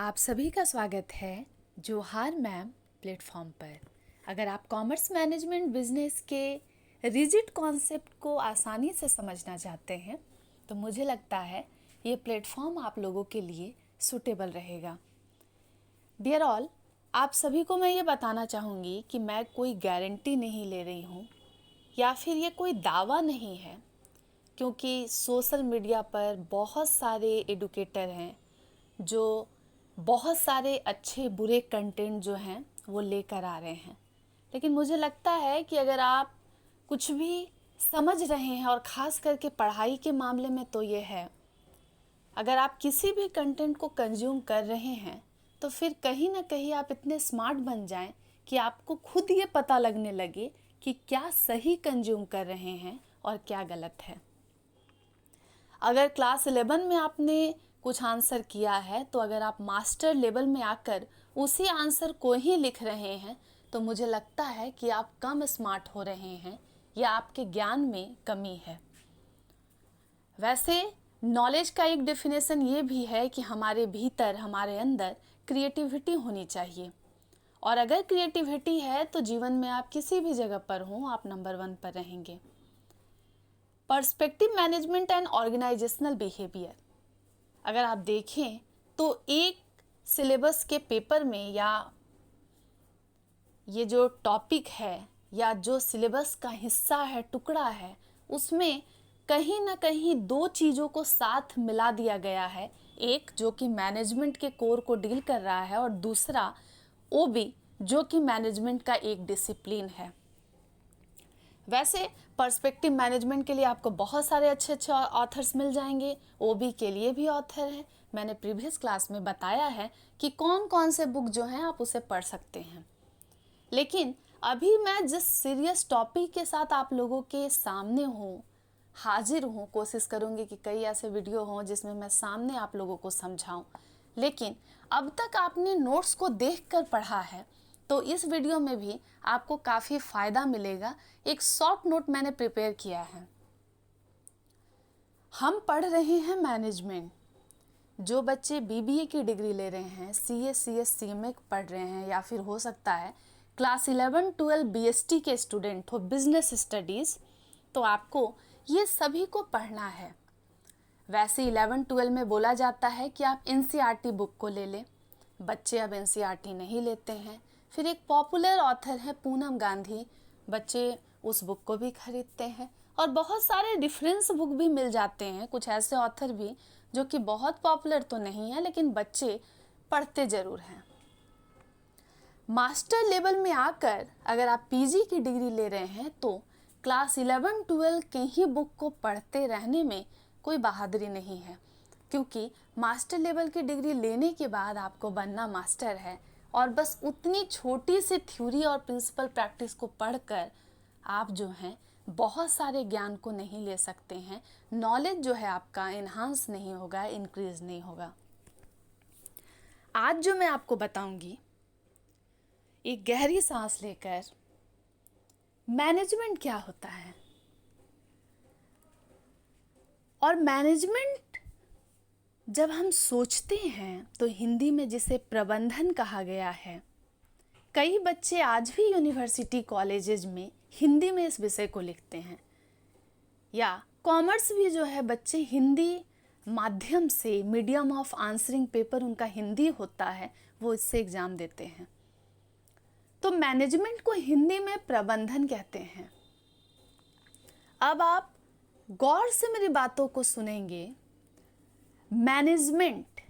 आप सभी का स्वागत है जोहार मैम प्लेटफॉर्म पर। अगर आप कॉमर्स मैनेजमेंट बिजनेस के रिजिड कॉन्सेप्ट को आसानी से समझना चाहते हैं तो मुझे लगता है ये प्लेटफॉर्म आप लोगों के लिए सूटेबल रहेगा। डियर ऑल, आप सभी को मैं ये बताना चाहूँगी कि मैं कोई गारंटी नहीं ले रही हूँ या फिर ये कोई दावा नहीं है, क्योंकि सोशल मीडिया पर बहुत सारे एडुकेटर हैं जो बहुत सारे अच्छे बुरे कंटेंट जो हैं वो लेकर आ रहे हैं। लेकिन मुझे लगता है कि अगर आप कुछ भी समझ रहे हैं, और ख़ास करके पढ़ाई के मामले में तो ये है, अगर आप किसी भी कंटेंट को कंज्यूम कर रहे हैं तो फिर कहीं ना कहीं आप इतने स्मार्ट बन जाएं कि आपको खुद ये पता लगने लगे कि क्या सही कंज्यूम कर रहे हैं और क्या गलत है। अगर क्लास 11 में आपने कुछ आंसर किया है, तो अगर आप मास्टर लेवल में आकर उसी आंसर को ही लिख रहे हैं तो मुझे लगता है कि आप कम स्मार्ट हो रहे हैं या आपके ज्ञान में कमी है। वैसे नॉलेज का एक डेफिनेशन ये भी है कि हमारे भीतर, हमारे अंदर क्रिएटिविटी होनी चाहिए, और अगर क्रिएटिविटी है तो जीवन में आप किसी भी जगह पर हों, आप नंबर 1 पर रहेंगे। Perspective management and organizational behaviour, अगर आप देखें तो एक सिलेबस के पेपर में या ये जो टॉपिक है या जो सिलेबस का हिस्सा है, टुकड़ा है, उसमें कहीं ना कहीं दो चीज़ों को साथ मिला दिया गया है। एक जो कि मैनेजमेंट के कोर को डील कर रहा है, और दूसरा ओबी जो कि मैनेजमेंट का एक डिसिप्लिन है। वैसे पर्सपेक्टिव मैनेजमेंट के लिए आपको बहुत सारे अच्छे अच्छे ऑथर्स मिल जाएंगे, ओबी के लिए भी ऑथर हैं। मैंने प्रीवियस क्लास में बताया है कि कौन कौन से बुक जो हैं आप उसे पढ़ सकते हैं। लेकिन अभी मैं जिस सीरियस टॉपिक के साथ आप लोगों के सामने हूँ, हाजिर हूँ, कोशिश करूँगी कि कई ऐसे वीडियो हों जिसमें मैं सामने आप लोगों को समझाऊँ। लेकिन अब तक आपने नोट्स को देखकर पढ़ा है तो इस वीडियो में भी आपको काफ़ी फ़ायदा मिलेगा। एक शॉर्ट नोट मैंने प्रिपेयर किया है। हम पढ़ रहे हैं मैनेजमेंट। जो बच्चे बीबीए की डिग्री ले रहे हैं, सीए, सीएस, सीएमए पढ़ रहे हैं, या फिर हो सकता है क्लास 11, 12 बीएसटी के स्टूडेंट हो, बिजनेस स्टडीज़, तो आपको ये सभी को पढ़ना है। वैसे 11, 12 में बोला जाता है कि आप एनसीईआरटी बुक को ले लें। बच्चे अब एनसीईआरटी नहीं लेते हैं। फिर एक पॉपुलर ऑथर है पूनम गांधी, बच्चे उस बुक को भी खरीदते हैं, और बहुत सारे डिफरेंस बुक भी मिल जाते हैं। कुछ ऐसे ऑथर भी जो कि बहुत पॉपुलर तो नहीं है लेकिन बच्चे पढ़ते ज़रूर हैं। मास्टर लेवल में आकर अगर आप पीजी की डिग्री ले रहे हैं तो क्लास 11, 12 के ही बुक को पढ़ते रहने में कोई बहादुरी नहीं है, क्योंकि मास्टर लेवल की डिग्री लेने के बाद आपको बनना मास्टर है, और बस उतनी छोटी सी थ्योरी और प्रिंसिपल प्रैक्टिस को पढ़कर आप जो हैं बहुत सारे ज्ञान को नहीं ले सकते हैं। नॉलेज जो है आपका इन्हांस नहीं होगा, इंक्रीज नहीं होगा। आज जो मैं आपको बताऊंगी, एक गहरी सांस लेकर, मैनेजमेंट क्या होता है, और मैनेजमेंट जब हम सोचते हैं तो हिंदी में जिसे प्रबंधन कहा गया है, कई बच्चे आज भी यूनिवर्सिटी कॉलेजेज में हिंदी में इस विषय को लिखते हैं, या कॉमर्स भी जो है बच्चे हिंदी माध्यम से, मीडियम ऑफ आंसरिंग पेपर उनका हिंदी होता है, वो इससे एग्ज़ाम देते हैं। तो मैनेजमेंट को हिंदी में प्रबंधन कहते हैं। अब आप गौर से मेरी बातों को सुनेंगे। मैनेजमेंट,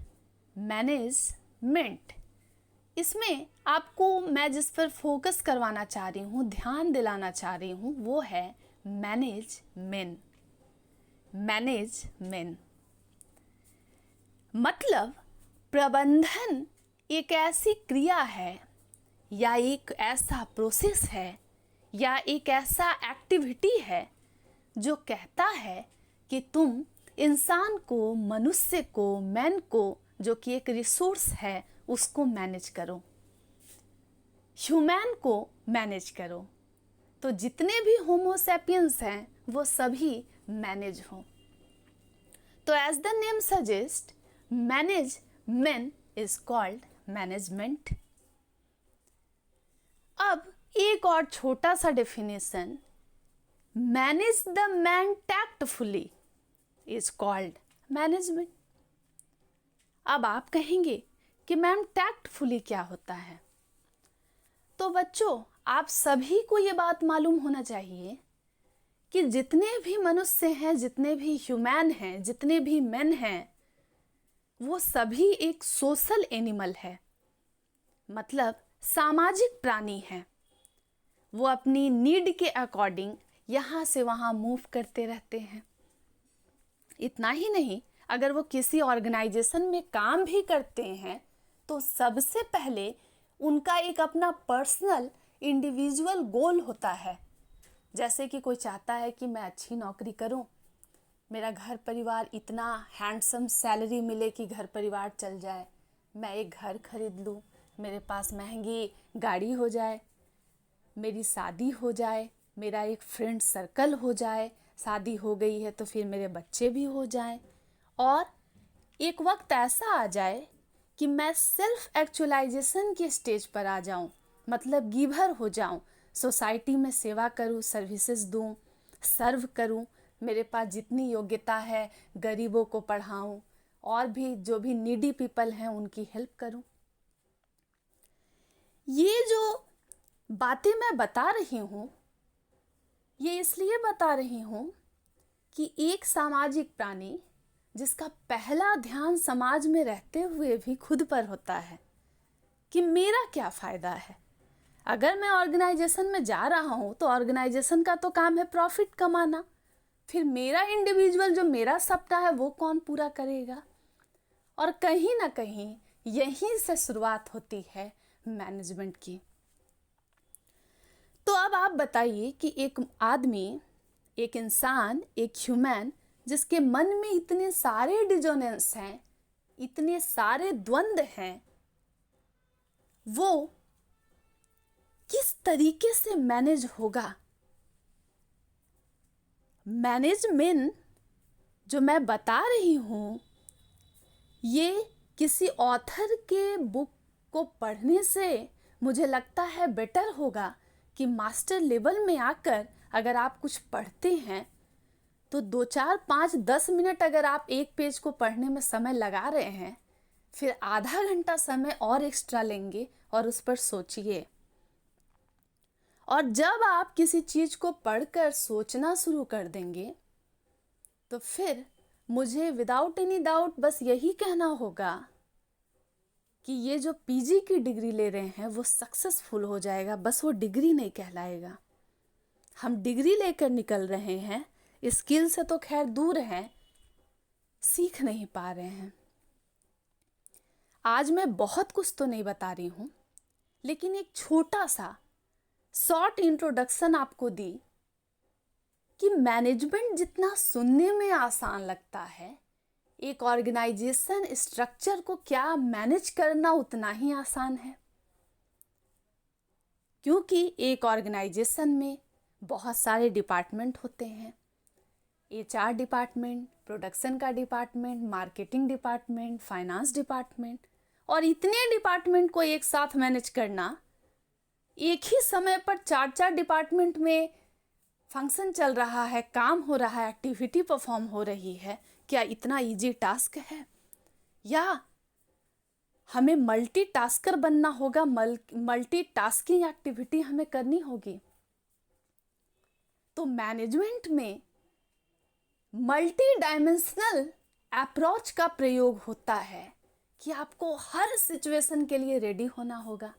इसमें आपको मैं जिस पर फोकस करवाना चाह रही हूँ, ध्यान दिलाना चाह रही हूँ, वो है मैनेजमेंट। मतलब प्रबंधन एक ऐसी क्रिया है, या एक ऐसा प्रोसेस है, या एक ऐसा एक्टिविटी है जो कहता है कि तुम इंसान को, मनुष्य को, मैन को, जो कि एक रिसोर्स है, उसको मैनेज करो, ह्यूमन को मैनेज करो। तो जितने भी होमोसेपियंस हैं वो सभी मैनेज हों। तो as the name suggest, management is called management. अब एक और छोटा सा definition, manage the man tactfully is called management. अब आप कहेंगे कि मैम टैक्टफुली क्या होता है? तो बच्चों, आप सभी को ये बात मालूम होना चाहिए कि जितने भी मनुष्य हैं, जितने भी ह्यूमन हैं, जितने भी मेन हैं, वो सभी एक सोशल एनिमल है, मतलब सामाजिक प्राणी है. वो अपनी नीड के अकॉर्डिंग यहाँ से वहाँ मूव करते रहते हैं. इतना ही नहीं, अगर वो किसी ऑर्गेनाइजेशन में काम भी करते हैं तो सबसे पहले उनका एक अपना पर्सनल इंडिविजुअल गोल होता है. जैसे कि कोई चाहता है कि मैं अच्छी नौकरी करूं, मेरा घर परिवार इतना हैंडसम सैलरी मिले कि घर परिवार चल जाए, मैं एक घर खरीद लूं, मेरे पास महंगी गाड़ी हो जाए, मेरी शादी हो जाए, मेरा एक फ्रेंड सर्कल हो जाए, शादी हो गई है तो फिर मेरे बच्चे भी हो जाएं, और एक वक्त ऐसा आ जाए कि मैं सेल्फ एक्चुअलाइजेशन के स्टेज पर आ जाऊं, मतलब गिवर हो जाऊं, सोसाइटी में सेवा करूं, सर्विसेज दूं, सर्व करूं, मेरे पास जितनी योग्यता है गरीबों को पढ़ाऊं, और भी जो भी नीडी पीपल हैं उनकी हेल्प करूं. ये जो बातें मैं बता रही हूँ, ये इसलिए बता रही हूँ कि एक सामाजिक प्राणी जिसका पहला ध्यान समाज में रहते हुए भी खुद पर होता है कि मेरा क्या फ़ायदा है. अगर मैं ऑर्गेनाइजेशन में जा रहा हूँ तो ऑर्गेनाइजेशन का तो काम है प्रॉफिट कमाना, फिर मेरा इंडिविजुअल जो मेरा सपना है वो कौन पूरा करेगा. और कहीं ना कहीं यहीं से शुरुआत होती है मैनेजमेंट की. तो अब आप बताइए कि एक आदमी, एक इंसान, एक ह्यूमन जिसके मन में इतने सारे डिजोनेंस हैं, इतने सारे द्वंद्व हैं, वो किस तरीके से मैनेज होगा. मैनेजमेंट जो मैं बता रही हूँ, ये किसी ऑथर के बुक को पढ़ने से मुझे लगता है बेटर होगा कि मास्टर लेवल में आकर अगर आप कुछ पढ़ते हैं तो 2, 4, 5, 10 मिनट अगर आप एक पेज को पढ़ने में समय लगा रहे हैं, फिर आधा घंटा समय और एक्स्ट्रा लेंगे और उस पर सोचिए. और जब आप किसी चीज़ को पढ़कर सोचना शुरू कर देंगे तो फिर मुझे विदाउट एनी डाउट बस यही कहना होगा कि ये जो पीजी की डिग्री ले रहे हैं वो सक्सेसफुल हो जाएगा, बस वो डिग्री नहीं कहलाएगा. हम डिग्री लेकर निकल रहे हैं, स्किल से तो खैर दूर हैं, सीख नहीं पा रहे हैं. आज मैं बहुत कुछ तो नहीं बता रही हूँ, लेकिन एक छोटा सा शॉर्ट इंट्रोडक्शन आपको दी कि मैनेजमेंट जितना सुनने में आसान लगता है, एक ऑर्गेनाइजेशन स्ट्रक्चर को क्या मैनेज करना उतना ही आसान है. क्योंकि एक ऑर्गेनाइजेशन में बहुत सारे डिपार्टमेंट होते हैं. HR डिपार्टमेंट, प्रोडक्शन का department, marketing department, finance department, और इतने डिपार्टमेंट को एक साथ मैनेज करना, एक ही समय पर 4 डिपार्टमेंट में फंक्शन चल रहा है, काम हो रहा है, एक्टिविटी परफॉर्म हो रही है, क्या इतना इजी टास्क है? या हमें मल्टीटास्कर बनना होगा, मल्टीटास्किंग एक्टिविटी हमें करनी होगी. तो मैनेजमेंट में मल्टी डायमेंशनल अप्रोच का प्रयोग होता है कि आपको हर सिचुएशन के लिए रेडी होना होगा.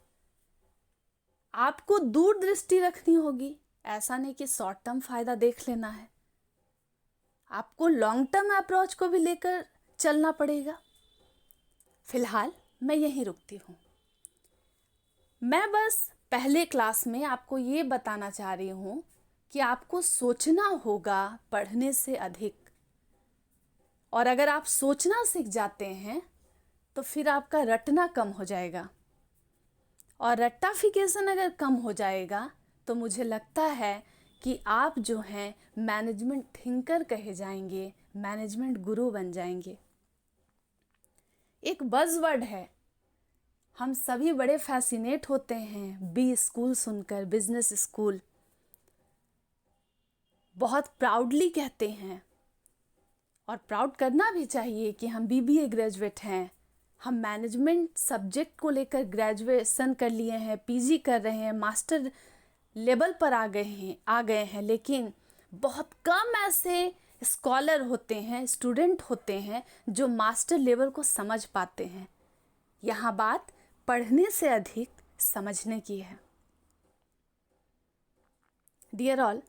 आपको दूरदृष्टि रखनी होगी, ऐसा नहीं कि शॉर्ट टर्म फायदा देख लेना है. आपको लॉन्ग टर्म अप्रोच को भी लेकर चलना पड़ेगा. फिलहाल मैं यहीं रुकती हूँ. मैं बस पहले क्लास में आपको ये बताना चाह रही हूँ कि आपको सोचना होगा पढ़ने से अधिक. और अगर आप सोचना सीख जाते हैं तो फिर आपका रटना कम हो जाएगा, और रट्टाफिकेशन अगर कम हो जाएगा तो मुझे लगता है कि आप जो हैं मैनेजमेंट थिंकर कहे जाएंगे, मैनेजमेंट गुरु बन जाएंगे. एक बज़वर्ड है हम सभी बड़े फैसिनेट होते हैं बी स्कूल सुनकर, बिजनेस स्कूल। बहुत प्राउडली कहते हैं और प्राउड करना भी चाहिए कि हम बीबीए ग्रेजुएट हैं, हम मैनेजमेंट सब्जेक्ट को लेकर ग्रेजुएशन कर लिए हैं, पीजी कर रहे हैं, मास्टर लेवल पर आ गए हैं। लेकिन बहुत कम ऐसे स्कॉलर होते हैं, स्टूडेंट होते हैं जो मास्टर लेवल को समझ पाते हैं। यहाँ बात पढ़ने से अधिक समझने की है। डियर ऑल,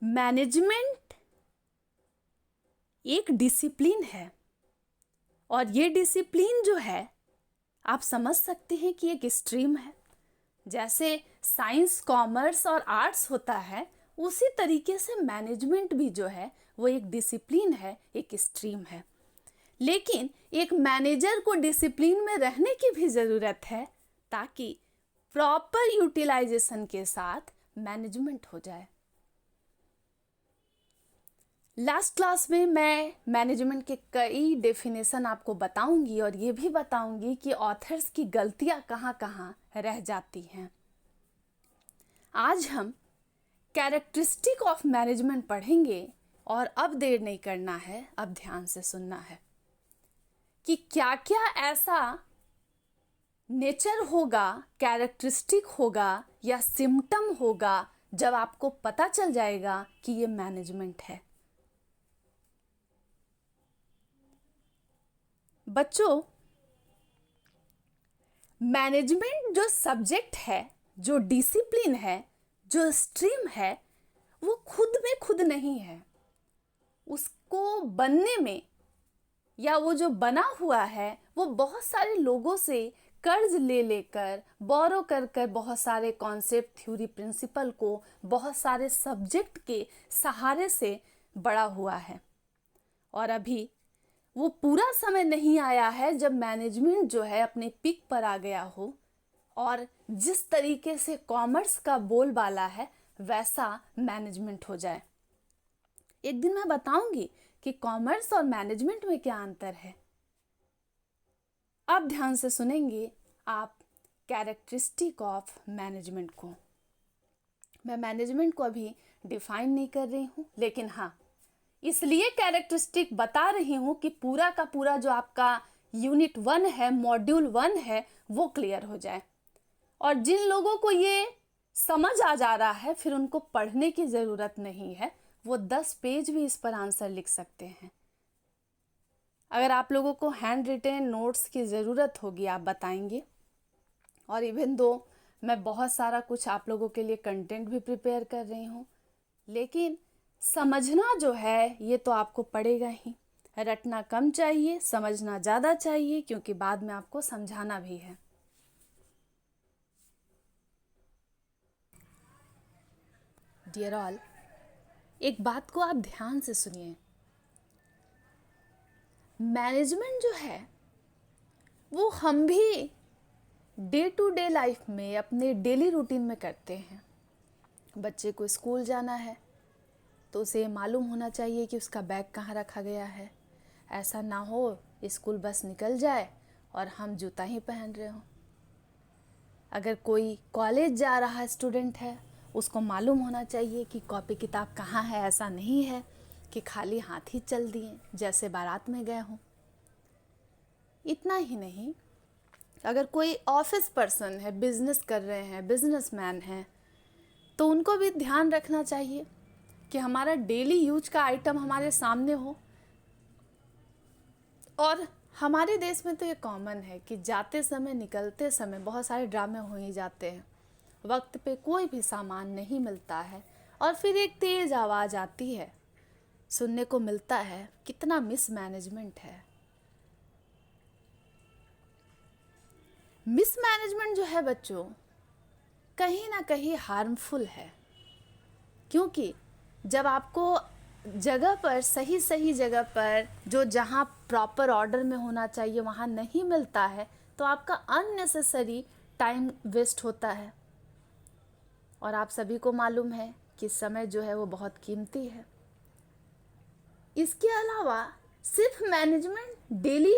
मैनेजमेंट एक डिसिप्लिन है और ये डिसिप्लिन जो है आप समझ सकते हैं कि एक स्ट्रीम है। जैसे साइंस, कॉमर्स और आर्ट्स होता है, उसी तरीके से मैनेजमेंट भी जो है वो एक डिसिप्लिन है, एक स्ट्रीम है। लेकिन एक मैनेजर को डिसिप्लिन में रहने की भी ज़रूरत है ताकि प्रॉपर यूटिलाइजेशन के साथ मैनेजमेंट हो जाए। लास्ट क्लास में मैं मैनेजमेंट के कई डेफिनेशन आपको बताऊंगी और ये भी बताऊंगी कि ऑथर्स की गलतियां कहाँ कहाँ रह जाती हैं। आज हम कैरेक्टरिस्टिक ऑफ मैनेजमेंट पढ़ेंगे और अब देर नहीं करना है, अब ध्यान से सुनना है कि क्या क्या ऐसा नेचर होगा, कैरेक्टरिस्टिक होगा या सिम्टम होगा जब आपको पता चल जाएगा कि ये मैनेजमेंट है। बच्चों, मैनेजमेंट जो सब्जेक्ट है, जो डिसिप्लिन है, जो स्ट्रीम है, वो खुद में खुद नहीं है। उसको बनने में या वो जो बना हुआ है वो बहुत सारे लोगों से कर्ज ले लेकर, बोरो कर कर, बहुत सारे कॉन्सेप्ट, थ्योरी, प्रिंसिपल को बहुत सारे सब्जेक्ट के सहारे से बड़ा हुआ है। और अभी वो पूरा समय नहीं आया है जब मैनेजमेंट जो है अपने पीक पर आ गया हो और जिस तरीके से कॉमर्स का बोलबाला है वैसा मैनेजमेंट हो जाए। एक दिन मैं बताऊंगी कि कॉमर्स और मैनेजमेंट में क्या अंतर है। अब ध्यान से सुनेंगे आप कैरेक्टरिस्टिक ऑफ मैनेजमेंट को। मैं मैनेजमेंट को अभी डिफाइन नहीं कर रही हूँ, लेकिन हाँ, इसलिए कैरेक्टरिस्टिक बता रही हूँ कि पूरा का पूरा जो आपका यूनिट 1 है, मॉड्यूल 1 है, वो क्लियर हो जाए। और जिन लोगों को ये समझ आ जा रहा है फिर उनको पढ़ने की ज़रूरत नहीं है, वो 10 पेज भी इस पर आंसर लिख सकते हैं। अगर आप लोगों को हैंड रिटेन नोट्स की ज़रूरत होगी आप बताएंगे। और इवन दो मैं बहुत सारा कुछ आप लोगों के लिए कंटेंट भी प्रिपेयर कर रही हूँ, लेकिन समझना जो है ये तो आपको पड़ेगा ही। रटना कम चाहिए, समझना ज़्यादा चाहिए, क्योंकि बाद में आपको समझाना भी है। डियर ऑल, एक बात को आप ध्यान से सुनिए। मैनेजमेंट जो है वो हम भी डे टू डे लाइफ में, अपने डेली रूटीन में करते हैं। बच्चे को स्कूल जाना है तो उसे मालूम होना चाहिए कि उसका बैग कहाँ रखा गया है। ऐसा ना हो स्कूल बस निकल जाए और हम जूता ही पहन रहे हों। अगर कोई कॉलेज जा रहा स्टूडेंट है, उसको मालूम होना चाहिए कि कॉपी किताब कहाँ है। ऐसा नहीं है कि खाली हाथ ही चल दिए जैसे बारात में गए हों। इतना ही नहीं, अगर कोई ऑफिस पर्सन है, बिजनेस कर रहे हैं, बिजनेसमैन हैं, तो उनको भी ध्यान रखना चाहिए कि हमारा डेली यूज का आइटम हमारे सामने हो। और हमारे देश में तो ये कॉमन है कि जाते समय, निकलते समय बहुत सारे ड्रामे हो ही जाते हैं। वक्त पे कोई भी सामान नहीं मिलता है और फिर एक तेज़ आवाज़ आती है, सुनने को मिलता है। कितना मिसमैनेजमेंट है। मिसमैनेजमेंट जो है बच्चों, कहीं ना कहीं हार्मफुल है, क्योंकि जब आपको जगह पर, सही सही जगह पर, जो जहाँ प्रॉपर ऑर्डर में होना चाहिए वहाँ नहीं मिलता है, तो आपका अननेसेसरी टाइम वेस्ट होता है। और आप सभी को मालूम है कि समय जो है वो बहुत कीमती है। इसके अलावा सिर्फ मैनेजमेंट डेली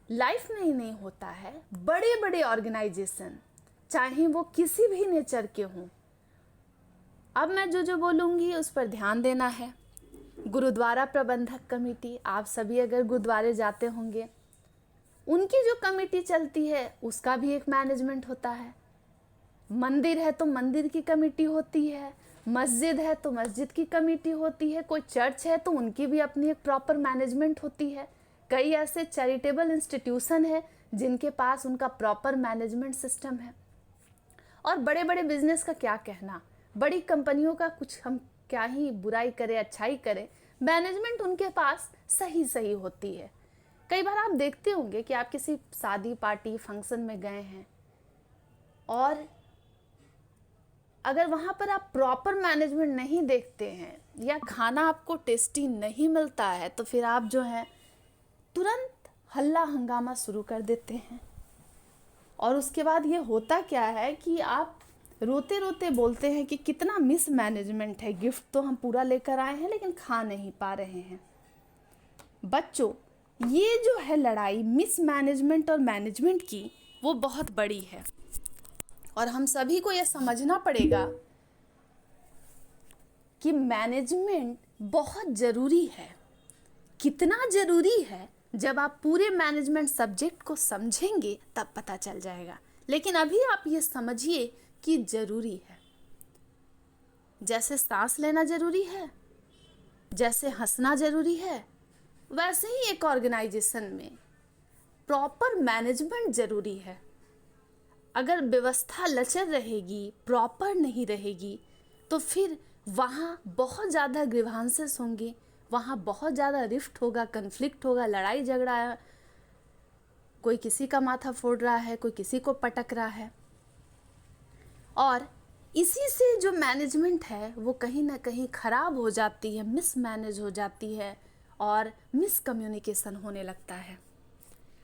लाइफ में ही नहीं होता है, बड़े बड़े ऑर्गेनाइजेशन चाहे वो किसी भी नेचर के हों। अब मैं जो जो बोलूँगी उस पर ध्यान देना है। गुरुद्वारा प्रबंधक कमेटी, आप सभी अगर गुरुद्वारे जाते होंगे, उनकी जो कमेटी चलती है उसका भी एक मैनेजमेंट होता है। मंदिर है तो मंदिर की कमेटी होती है, मस्जिद है तो मस्जिद की कमेटी होती है, कोई चर्च है तो उनकी भी अपनी एक प्रॉपर मैनेजमेंट होती है। कई ऐसे चैरिटेबल इंस्टीट्यूशन है जिनके पास उनका प्रॉपर मैनेजमेंट सिस्टम है। और बड़े बड़े बिजनेस का क्या कहना, बड़ी कंपनियों का कुछ हम क्या ही बुराई करें अच्छाई करें, मैनेजमेंट उनके पास सही सही होती है। कई बार आप देखते होंगे कि आप किसी शादी पार्टी फंक्शन में गए हैं और अगर वहाँ पर आप प्रॉपर मैनेजमेंट नहीं देखते हैं या खाना आपको टेस्टी नहीं मिलता है तो फिर आप जो है तुरंत हल्ला हंगामा शुरू कर देते हैं। और उसके बाद ये होता क्या है कि आप रोते रोते बोलते हैं कि कितना मिस मैनेजमेंट है, गिफ्ट तो हम पूरा लेकर आए हैं लेकिन खा नहीं पा रहे हैं। बच्चों, ये जो है लड़ाई मिस मैनेजमेंट और मैनेजमेंट की, वो बहुत बड़ी है और हम सभी को यह समझना पड़ेगा कि मैनेजमेंट बहुत ज़रूरी है। कितना ज़रूरी है जब आप पूरे मैनेजमेंट सब्जेक्ट को समझेंगे तब पता चल जाएगा, लेकिन अभी आप ये समझिए कि ज़रूरी है। जैसे सांस लेना ज़रूरी है, जैसे हंसना ज़रूरी है, वैसे ही एक ऑर्गेनाइजेशन में प्रॉपर मैनेजमेंट ज़रूरी है। अगर व्यवस्था लचर रहेगी, प्रॉपर नहीं रहेगी, तो फिर वहाँ बहुत ज़्यादा ग्रीवांसेस होंगे, वहाँ बहुत ज़्यादा रिफ्ट होगा, कन्फ्लिक्ट होगा, लड़ाई झगड़ा, कोई किसी का माथा फोड़ रहा है, कोई किसी को पटक रहा है। और इसी से जो मैनेजमेंट है वो कहीं ना कहीं ख़राब हो जाती है, मिस मैनेज हो जाती है और मिस कम्युनिकेशन होने लगता है।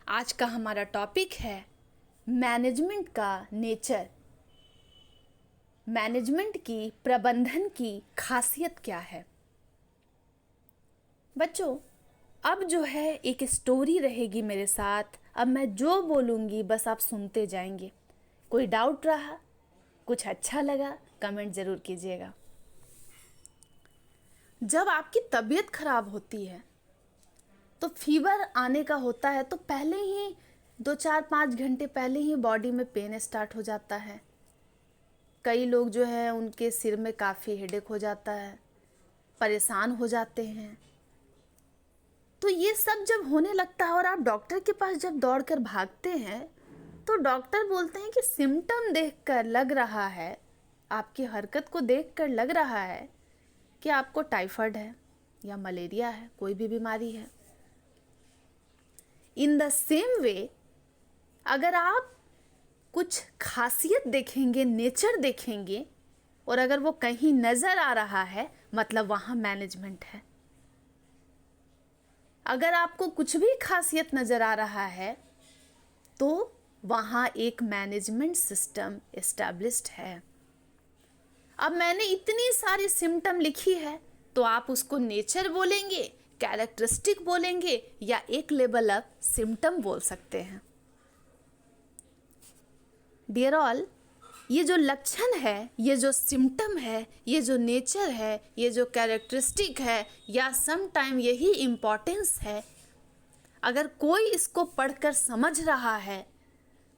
आज का हमारा टॉपिक है मैनेजमेंट का नेचर, मैनेजमेंट की, प्रबंधन की खासियत क्या है। बच्चों, अब जो है एक स्टोरी रहेगी मेरे साथ। अब मैं जो बोलूँगी बस आप सुनते जाएंगे। कोई डाउट रहा, कुछ अच्छा लगा, कमेंट ज़रूर कीजिएगा। जब आपकी तबीयत खराब होती है तो फीवर आने का होता है तो पहले ही 2-4-5 घंटे पहले ही बॉडी में पेन स्टार्ट हो जाता है। कई लोग जो है उनके सिर में काफ़ी हेडेक हो जाता है, परेशान हो जाते हैं। तो ये सब जब होने लगता है और आप डॉक्टर के पास जब दौड़कर भागते हैं तो डॉक्टर बोलते हैं कि सिम्टम देखकर लग रहा है, आपकी हरकत को देखकर लग रहा है कि आपको टाइफाइड है या मलेरिया है, कोई भी बीमारी है। इन द सेम वे, अगर आप कुछ खासियत देखेंगे, नेचर देखेंगे और अगर वो कहीं नज़र आ रहा है मतलब वहाँ मैनेजमेंट है। अगर आपको कुछ भी खासियत नज़र आ रहा है तो वहाँ एक मैनेजमेंट सिस्टम एस्टैब्लिश्ड है। अब मैंने इतनी सारी सिम्टम लिखी है तो आप उसको नेचर बोलेंगे, कैरेक्टरिस्टिक बोलेंगे या एक लेवल अप सिम्टम बोल सकते हैं। डियर ऑल, ये जो लक्षण है, ये जो सिम्टम है, ये जो नेचर है, ये जो कैरेक्टरिस्टिक है या सम टाइम यही इम्पोर्टेंस है, अगर कोई इसको पढ़कर समझ रहा है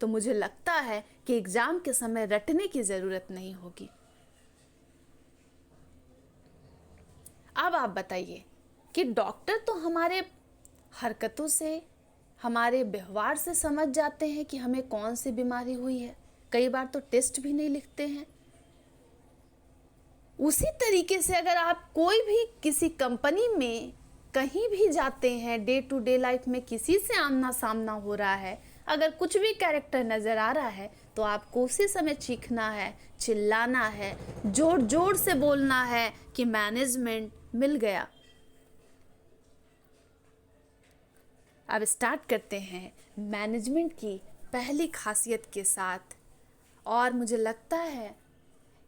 तो मुझे लगता है कि एग्ज़ाम के समय रटने की ज़रूरत नहीं होगी। अब आप बताइए कि डॉक्टर तो हमारे हरकतों से, हमारे व्यवहार से समझ जाते हैं कि हमें कौन सी बीमारी हुई है। कई बार तो टेस्ट भी नहीं लिखते हैं। उसी तरीके से अगर आप कोई भी किसी कंपनी में कहीं भी जाते हैं, डे टू डे लाइफ में किसी से आमना सामना हो रहा है, अगर कुछ भी कैरेक्टर नज़र आ रहा है तो आपको उसी समय चीखना है, चिल्लाना है, जोर जोर से बोलना है कि मैनेजमेंट मिल गया। अब स्टार्ट करते हैं मैनेजमेंट की पहली खासियत के साथ। और मुझे लगता है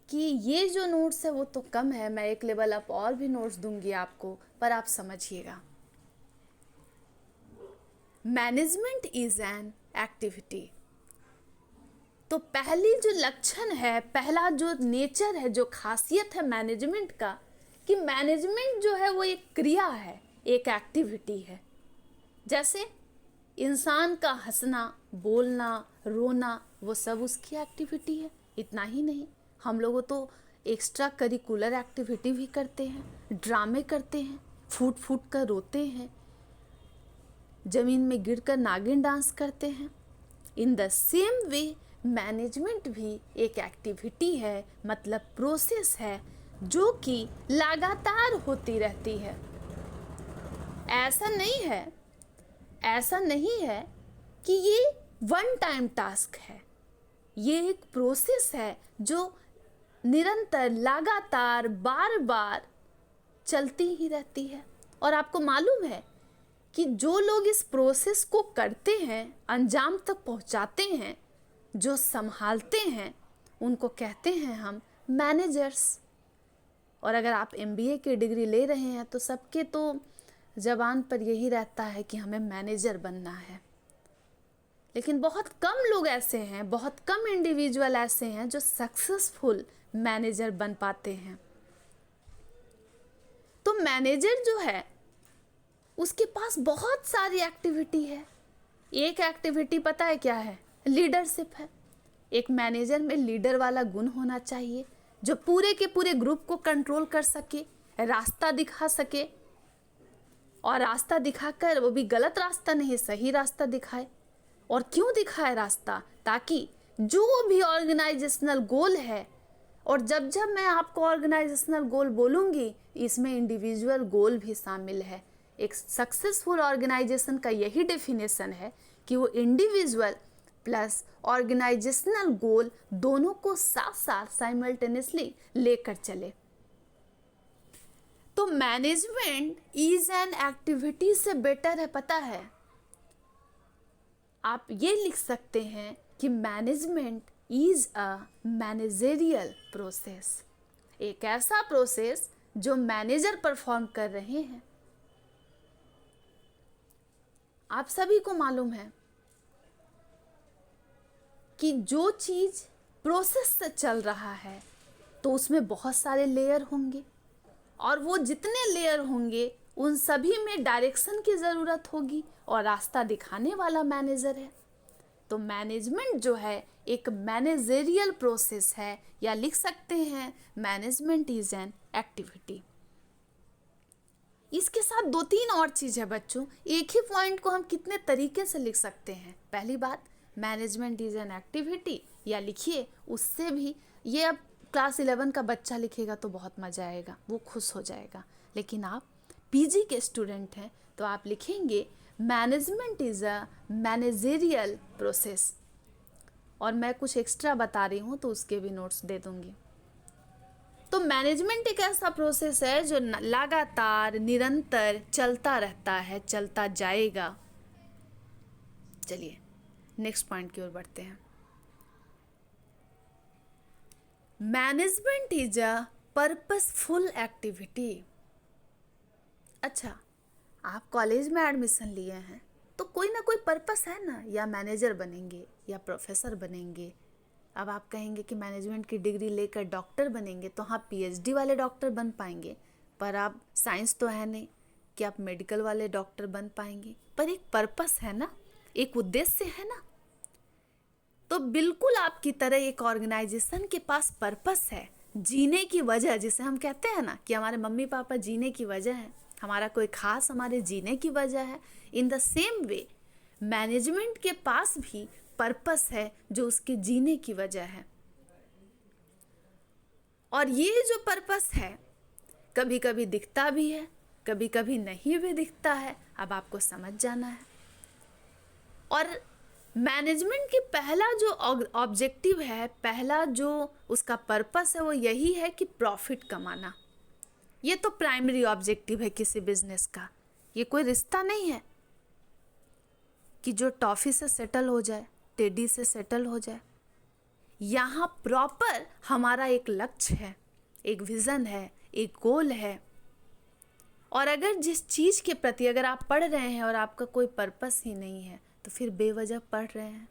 कि ये जो नोट्स है वो तो कम है, मैं एक लेवल अप और भी नोट्स दूंगी आपको, पर आप समझिएगा। Management is an activity. तो पहली जो लक्षण है, पहला जो नेचर है, जो खासियत है मैनेजमेंट का, कि मैनेजमेंट जो है वो एक क्रिया है, एक एक्टिविटी है। जैसे इंसान का हंसना, बोलना, रोना, वो सब उसकी एक्टिविटी है। इतना ही नहीं, हम लोगों तो एक्स्ट्रा करिकुलर एक्टिविटी भी करते हैं, ड्रामे करते हैं, फूट फूट कर रोते हैं, जमीन में गिरकर नागिन डांस करते हैं। इन द सेम वे मैनेजमेंट भी एक एक्टिविटी है, मतलब प्रोसेस है, जो कि लगातार होती रहती है। ऐसा नहीं है कि ये वन टाइम टास्क है। ये एक प्रोसेस है जो निरंतर, लगातार, बार बार चलती ही रहती है। और आपको मालूम है कि जो लोग इस प्रोसेस को करते हैं, अंजाम तक पहुंचाते हैं, जो संभालते हैं, उनको कहते हैं हम मैनेजर्स। और अगर आप MBA की डिग्री ले रहे हैं तो सबके तो ज़बान पर यही रहता है कि हमें मैनेजर बनना है। लेकिन बहुत कम लोग ऐसे हैं, बहुत कम इंडिविजुअल ऐसे हैं जो सक्सेसफुल मैनेजर बन पाते हैं। तो मैनेजर जो है उसके पास बहुत सारी एक्टिविटी है। एक एक्टिविटी पता है क्या है? लीडरशिप है। एक मैनेजर में लीडर वाला गुण होना चाहिए, जो पूरे के पूरे ग्रुप को कंट्रोल कर सके, रास्ता दिखा सके, और रास्ता दिखाकर वो भी गलत रास्ता नहीं, सही रास्ता दिखाए। और क्यों दिखाए रास्ता? ताकि जो भी ऑर्गेनाइजेशनल गोल है, और जब जब मैं आपको ऑर्गेनाइजेशनल गोल बोलूँगी, इसमें इंडिविजुअल गोल भी शामिल है। एक सक्सेसफुल ऑर्गेनाइजेशन का यही डेफिनेशन है कि वो इंडिविजुअल प्लस ऑर्गेनाइजेशनल गोल दोनों को साथ साथ साइमल्टेनियसली लेकर चले। तो मैनेजमेंट इज एन एक्टिविटी से बेटर है, पता है, आप ये लिख सकते हैं कि management is a managerial process. एक ऐसा प्रोसेस जो मैनेजर परफॉर्म कर रहे हैं। आप सभी को मालूम है कि जो चीज़ प्रोसेस से चल रहा है तो उसमें बहुत सारे लेयर होंगे, और वो जितने लेयर होंगे उन सभी में डायरेक्शन की ज़रूरत होगी, और रास्ता दिखाने वाला मैनेजर है। तो मैनेजमेंट जो है एक मैनेजेरियल प्रोसेस है, या लिख सकते हैं मैनेजमेंट इज एन एक्टिविटी। इसके साथ 2-3 और चीज़ है बच्चों। एक ही पॉइंट को हम कितने तरीके से लिख सकते हैं। पहली बात, मैनेजमेंट इज एन एक्टिविटी, या लिखिए उससे भी, ये अब क्लास 11 का बच्चा लिखेगा तो बहुत मज़ा आएगा, वो खुश हो जाएगा। लेकिन आप PG के स्टूडेंट हैं तो आप लिखेंगे management is a managerial process. और मैं कुछ एक्स्ट्रा बता रही हूँ तो उसके भी नोट्स दे दूँगी। तो मैनेजमेंट एक ऐसा प्रोसेस है जो लगातार, निरंतर चलता रहता है, चलता जाएगा। चलिए नेक्स्ट पॉइंट की ओर बढ़ते हैं। Management is a purposeful activity. अच्छा, आप कॉलेज में एडमिशन लिए हैं तो कोई ना कोई पर्पस है ना, या मैनेजर बनेंगे या प्रोफेसर बनेंगे। अब आप कहेंगे कि मैनेजमेंट की डिग्री लेकर डॉक्टर बनेंगे तो हाँ, PhD वाले डॉक्टर बन पाएंगे, पर आप साइंस तो है नहीं कि आप मेडिकल वाले डॉक्टर बन पाएंगे। पर एक पर्पस है ना, एक उद्देश्य है ना। तो बिल्कुल आपकी तरह एक ऑर्गेनाइजेशन के पास पर्पस है, जीने की वजह, जिसे हम कहते हैं ना कि हमारे मम्मी पापा जीने की वजह है, हमारा कोई खास हमारे जीने की वजह है। इन द सेम वे मैनेजमेंट के पास भी पर्पस है जो उसके जीने की वजह है। और ये जो पर्पस है कभी कभी दिखता भी है, कभी कभी नहीं भी दिखता है। अब आपको समझ जाना है। और मैनेजमेंट की पहला जो ऑब्जेक्टिव है, पहला जो उसका पर्पस है, वो यही है कि प्रॉफिट कमाना। ये तो प्राइमरी ऑब्जेक्टिव है किसी बिजनेस का। ये कोई रिश्ता नहीं है कि जो टॉफ़ी से सेटल हो जाए, टेडी से सेटल हो जाए। यहाँ प्रॉपर हमारा एक लक्ष्य है, एक विज़न है, एक गोल है, और अगर जिस चीज़ के प्रति अगर आप पढ़ रहे हैं और आपका कोई पर्पस ही नहीं है तो फिर बेवजह पढ़ रहे हैं।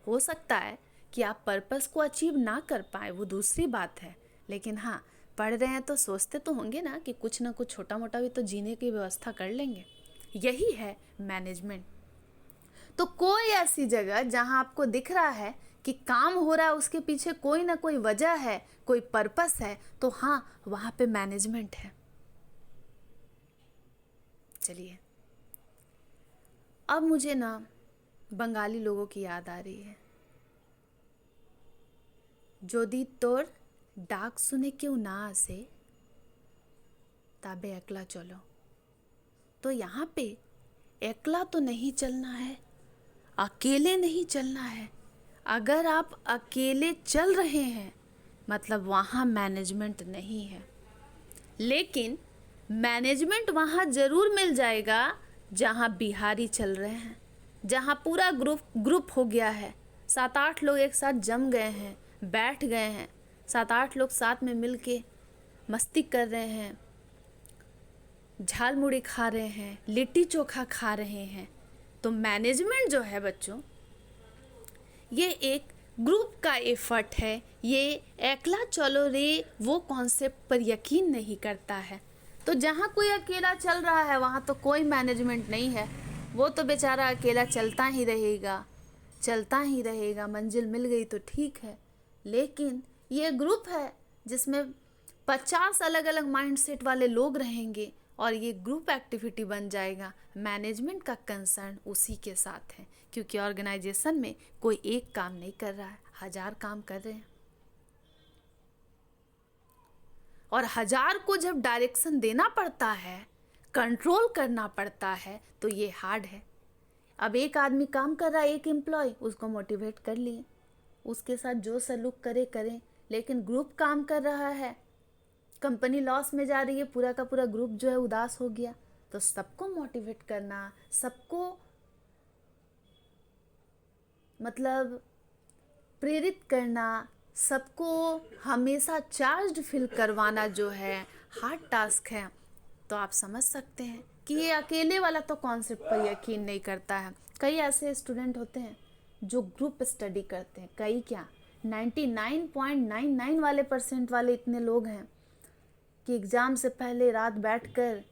हो सकता है कि आप पर्पस को अचीव ना कर पाए, वो दूसरी बात है, लेकिन हाँ, पढ़ रहे हैं तो सोचते तो होंगे ना कि कुछ ना कुछ छोटा मोटा भी तो जीने की व्यवस्था कर लेंगे। यही है मैनेजमेंट। तो कोई ऐसी जगह जहाँ आपको दिख रहा है कि काम हो रहा है, उसके पीछे कोई ना कोई वजह है, कोई पर्पस है, तो हाँ, वहाँ पे मैनेजमेंट है। चलिए, अब मुझे ना बंगाली लोगों की याद आ रही है। जोदी तोर डाक सुने क्यों ना आसे ताबे एकला चलो। तो यहाँ पे एकला तो नहीं चलना है, अकेले नहीं चलना है। अगर आप अकेले चल रहे हैं मतलब वहाँ मैनेजमेंट नहीं है। लेकिन मैनेजमेंट वहाँ ज़रूर मिल जाएगा जहाँ बिहारी चल रहे हैं, जहाँ पूरा ग्रुप हो गया है, 7-8 लोग एक साथ जम गए हैं, बैठ गए हैं, 7-8 लोग साथ में मिल के मस्ती कर रहे हैं, झाल मुड़ी खा रहे हैं, लिट्टी चोखा खा रहे हैं। तो मैनेजमेंट जो है बच्चों, ये एक ग्रुप का एफर्ट है। ये एकला चलो रे वो कॉन्सेप्ट पर यकीन नहीं करता है। तो जहाँ कोई अकेला चल रहा है वहाँ तो कोई मैनेजमेंट नहीं है, वो तो बेचारा अकेला चलता ही रहेगा, चलता ही रहेगा। मंजिल मिल गई तो ठीक है, लेकिन ये ग्रुप है जिसमें 50 अलग अलग माइंडसेट वाले लोग रहेंगे और ये ग्रुप एक्टिविटी बन जाएगा। मैनेजमेंट का कंसर्न उसी के साथ है, क्योंकि ऑर्गेनाइजेशन में कोई एक काम नहीं कर रहा है, 1000 काम कर रहे हैं। और 1000 को जब डायरेक्शन देना पड़ता है, कंट्रोल करना पड़ता है, तो ये हार्ड है। अब एक आदमी काम कर रहा है, एक एम्प्लॉय, उसको मोटिवेट कर लिए, उसके साथ जो सलूक करे करें। लेकिन ग्रुप काम कर रहा है, कंपनी लॉस में जा रही है, पूरा का पूरा ग्रुप जो है उदास हो गया, तो सबको मोटिवेट करना, सबको मतलब प्रेरित करना, सबको हमेशा चार्ज्ड फील करवाना जो है हार्ड टास्क है। तो आप समझ सकते हैं कि ये अकेले वाला तो कॉन्सेप्ट पर यकीन नहीं करता है। कई ऐसे स्टूडेंट होते हैं जो ग्रुप स्टडी करते हैं, कई क्या 99.99 वाले % वाले इतने लोग हैं कि एग्ज़ाम से पहले रात बैठकर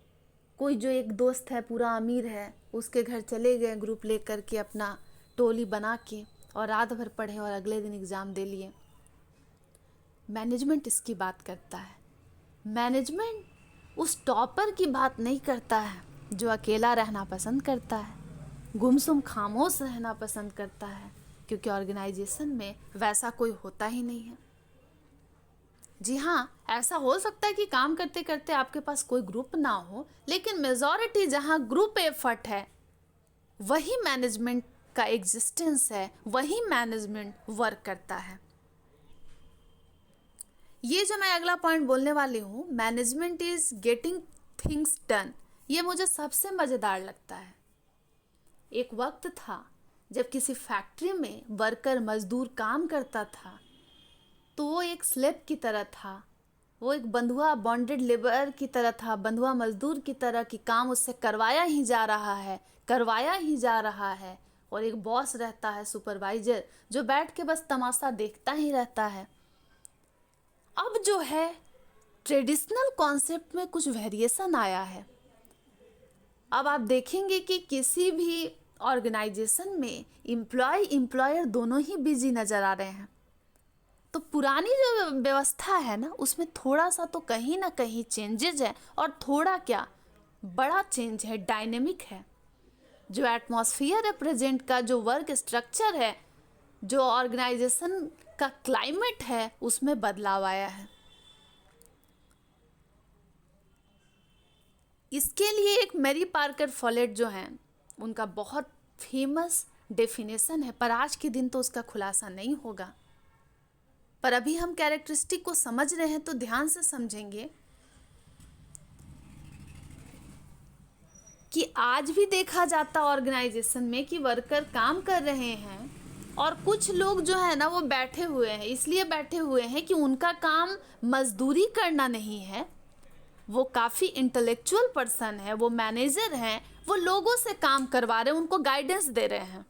कोई जो एक दोस्त है पूरा अमीर है, उसके घर चले गए ग्रुप लेकर के अपना टोली बना के, और रात भर पढ़े और अगले दिन एग्ज़ाम दे लिए। मैनेजमेंट इसकी बात करता है। मैनेजमेंट उस टॉपर की बात नहीं करता है जो अकेला रहना पसंद करता है, गुमसुम खामोश रहना पसंद करता है, क्योंकि ऑर्गेनाइजेशन में वैसा कोई होता ही नहीं है। जी हाँ, ऐसा हो सकता है कि काम करते करते आपके पास कोई ग्रुप ना हो, लेकिन मेजॉरिटी जहाँ ग्रुप एफर्ट है वही मैनेजमेंट का एग्जिस्टेंस है, वही मैनेजमेंट वर्क करता है। ये जो मैं अगला पॉइंट बोलने वाली हूँ, management is getting things done, ये मुझे सबसे मज़ेदार लगता है। एक वक्त था जब किसी फैक्ट्री में वर्कर मजदूर काम करता था तो वो एक स्लेव की तरह था, वो एक बंधुआ बॉन्डेड लेबर की तरह था, बंधुआ मजदूर की तरह कि काम उससे करवाया ही जा रहा है, करवाया ही जा रहा है। और एक बॉस रहता है, सुपरवाइजर, जो बैठ के बस तमाशा देखता ही रहता है। अब जो है ट्रेडिशनल कॉन्सेप्ट में कुछ वेरिएशन आया है। अब आप देखेंगे कि किसी भी ऑर्गेनाइजेशन में एम्प्लॉय एम्प्लॉयर दोनों ही बिजी नज़र आ रहे हैं। तो पुरानी जो व्यवस्था है ना, उसमें थोड़ा सा तो कहीं ना कहीं चेंजेज है, और थोड़ा क्या बड़ा चेंज है, डायनेमिक है। जो एटमॉस्फेयर है प्रेजेंट का, जो वर्क स्ट्रक्चर है, जो ऑर्गेनाइजेशन का क्लाइमेट है, उसमें बदलाव आया है। इसके लिए एक मैरी पार्कर फॉलेट जो हैं, उनका बहुत फेमस डेफिनेशन है, पर आज के दिन तो उसका खुलासा नहीं होगा। पर अभी हम कैरेक्टरिस्टिक को समझ रहे हैं तो ध्यान से समझेंगे कि आज भी देखा जाता ऑर्गेनाइजेशन में कि वर्कर काम कर रहे हैं और कुछ लोग जो है ना वो बैठे हुए हैं। इसलिए बैठे हुए हैं कि उनका काम मजदूरी करना नहीं है, वो काफ़ी इंटेलेक्चुअल पर्सन है, वो मैनेजर हैं, वो लोगों से काम करवा रहे हैं, उनको गाइडेंस दे रहे हैं।